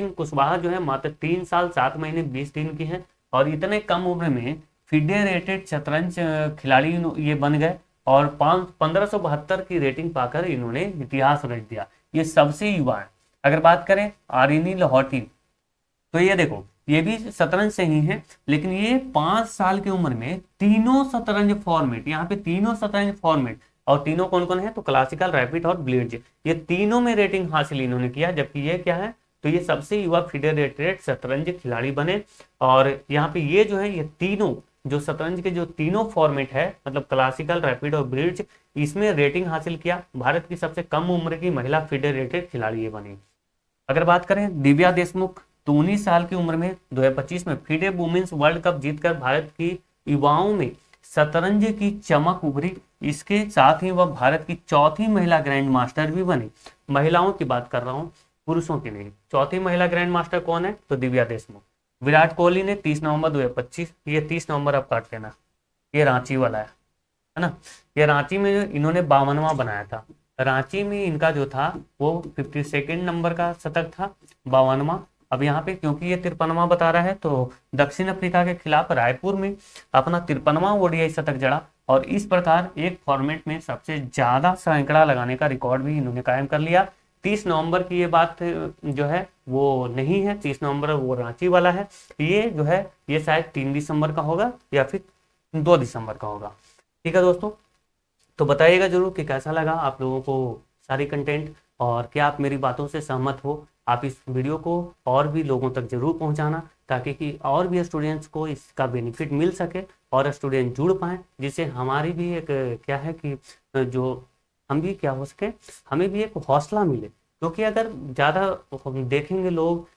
कुशवाहा जो है मात्र 3 साल 7 महीने 20 दिन की है, और इतने कम उम्र में फेडरेटेड शतरंज खिलाड़ी ये बन गए, और 1572 की रेटिंग पाकर इन्होंने इतिहास रच दिया। ये सबसे युवा है। अगर बात करें आरिनी लाहौटी, तो ये देखो ये भी शतरंज से ही है, लेकिन ये 5 साल की उम्र में तीनों शतरंज फॉर्मेट, यहाँ पे तीनों शतरंज फॉर्मेट, और तीनों कौन कौन है, तो क्लासिकल, रैपिड और ब्लिट्ज, ये तीनों में रेटिंग हासिल इन्होंने किया। जबकि ये क्या है, तो ये सबसे युवा फेडरेटेड शतरंज खिलाड़ी बने। और यहाँ पे ये जो है ये तीनों जो शतरंज के जो तीनों फॉर्मेट है, मतलब क्लासिकल, रैपिड और ब्लिट्ज, इसमें रेटिंग हासिल किया। भारत की सबसे कम उम्र की महिला फेडरेटेड खिलाड़ी ये बनी। अगर बात करें दिव्या देशमुख, तो 19 साल की उम्र में 2025 में फीडे वुमेन्स वर्ल्ड कप जीतकर भारत की युवाओं में शतरंज की चमक उभरी। इसके साथ ही वह भारत की चौथी महिला ग्रैंड मास्टर भी बनी। महिलाओं की बात कर रहा हूँ, पुरुषों की नहीं। चौथी महिला ग्रैंड मास्टर कौन है, तो दिव्या देशमुख। विराट कोहली ने 30 नवंबर 2025, ये 30 नवंबर अब काट लेना, ये रांची वाला है ना। ये रांची में इन्होंने 52वां बनाया था। रांची में इनका जो था वो 52 नंबर का शतक था, 52वां। अब यहाँ पे क्योंकि ये 53वां बता रहा है, तो दक्षिण अफ्रीका के खिलाफ रायपुर में अपना 53वां ओडीआई शतक जड़ा, और इस प्रकार एक फॉर्मेट में सबसे ज्यादा सैकड़ा लगाने का रिकॉर्ड भी इन्होंने कायम कर लिया। 30 नवंबर की ये बात जो है वो नहीं है, 30 नवंबर वो रांची वाला है। ये जो है ये शायद 3 दिसंबर का होगा या फिर 2 दिसंबर का होगा। ठीक है दोस्तों, तो बताइएगा जरूर कि कैसा लगा आप लोगों को सारी कंटेंट, और क्या आप मेरी बातों से सहमत हो। आप इस वीडियो को और भी लोगों तक जरूर पहुंचाना, ताकि कि और भी स्टूडेंट्स को इसका बेनिफिट मिल सके और स्टूडेंट जुड़ पाएँ, जिससे हमारी भी एक क्या है कि जो हम भी क्या हो सके, हमें भी एक हौसला मिले। क्योंकि अगर ज़्यादा देखेंगे लोग,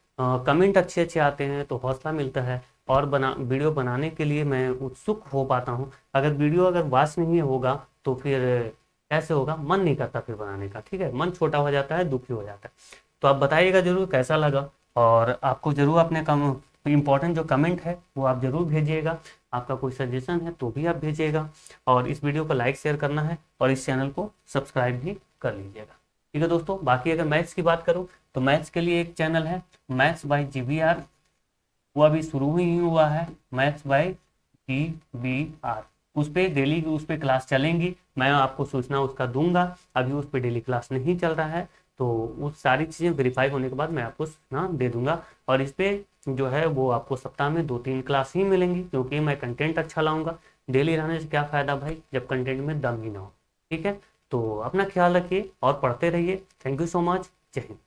कमेंट अच्छे अच्छे आते हैं तो हौसला मिलता है, और वीडियो बनाने के लिए मैं उत्सुक हो पाता हूँ। अगर वीडियो अगर वाच नहीं होगा तो फिर कैसे होगा, मन नहीं करता फिर बनाने का। ठीक है, मन छोटा हो जाता है, दुखी हो जाता है। तो आप बताइएगा जरूर कैसा लगा, और आपको जरूर अपने इम्पोर्टेंट जो कमेंट है वो आप जरूर भेजिएगा। आपका कोई सजेशन है तो भी आप भेजिएगा, और इस वीडियो को लाइक शेयर करना है, और इस चैनल को सब्सक्राइब भी कर लीजिएगा। ठीक है दोस्तों, बाकी अगर मैथ्स की बात करूँ तो मैथ्स के लिए एक चैनल है मैथ्स बाय GBR, वो अभी शुरू ही हुआ है, मैथ्स बाय GBR। उस पर डेली उस पर क्लास चलेंगी, मैं आपको सूचना उसका दूंगा। अभी उस पर डेली क्लास नहीं चल रहा है, तो उस सारी चीज़ें वेरीफाई होने के बाद मैं आपको सूचना दे दूंगा। और इस पर जो है वो आपको सप्ताह में 2-3 क्लास ही मिलेंगी, क्योंकि मैं कंटेंट अच्छा लाऊंगा। डेली रहने से क्या फ़ायदा भाई, जब कंटेंट में दम ही ना हो। ठीक है, तो अपना ख्याल रखिए और पढ़ते रहिए। थैंक यू सो मच, जय हिंद।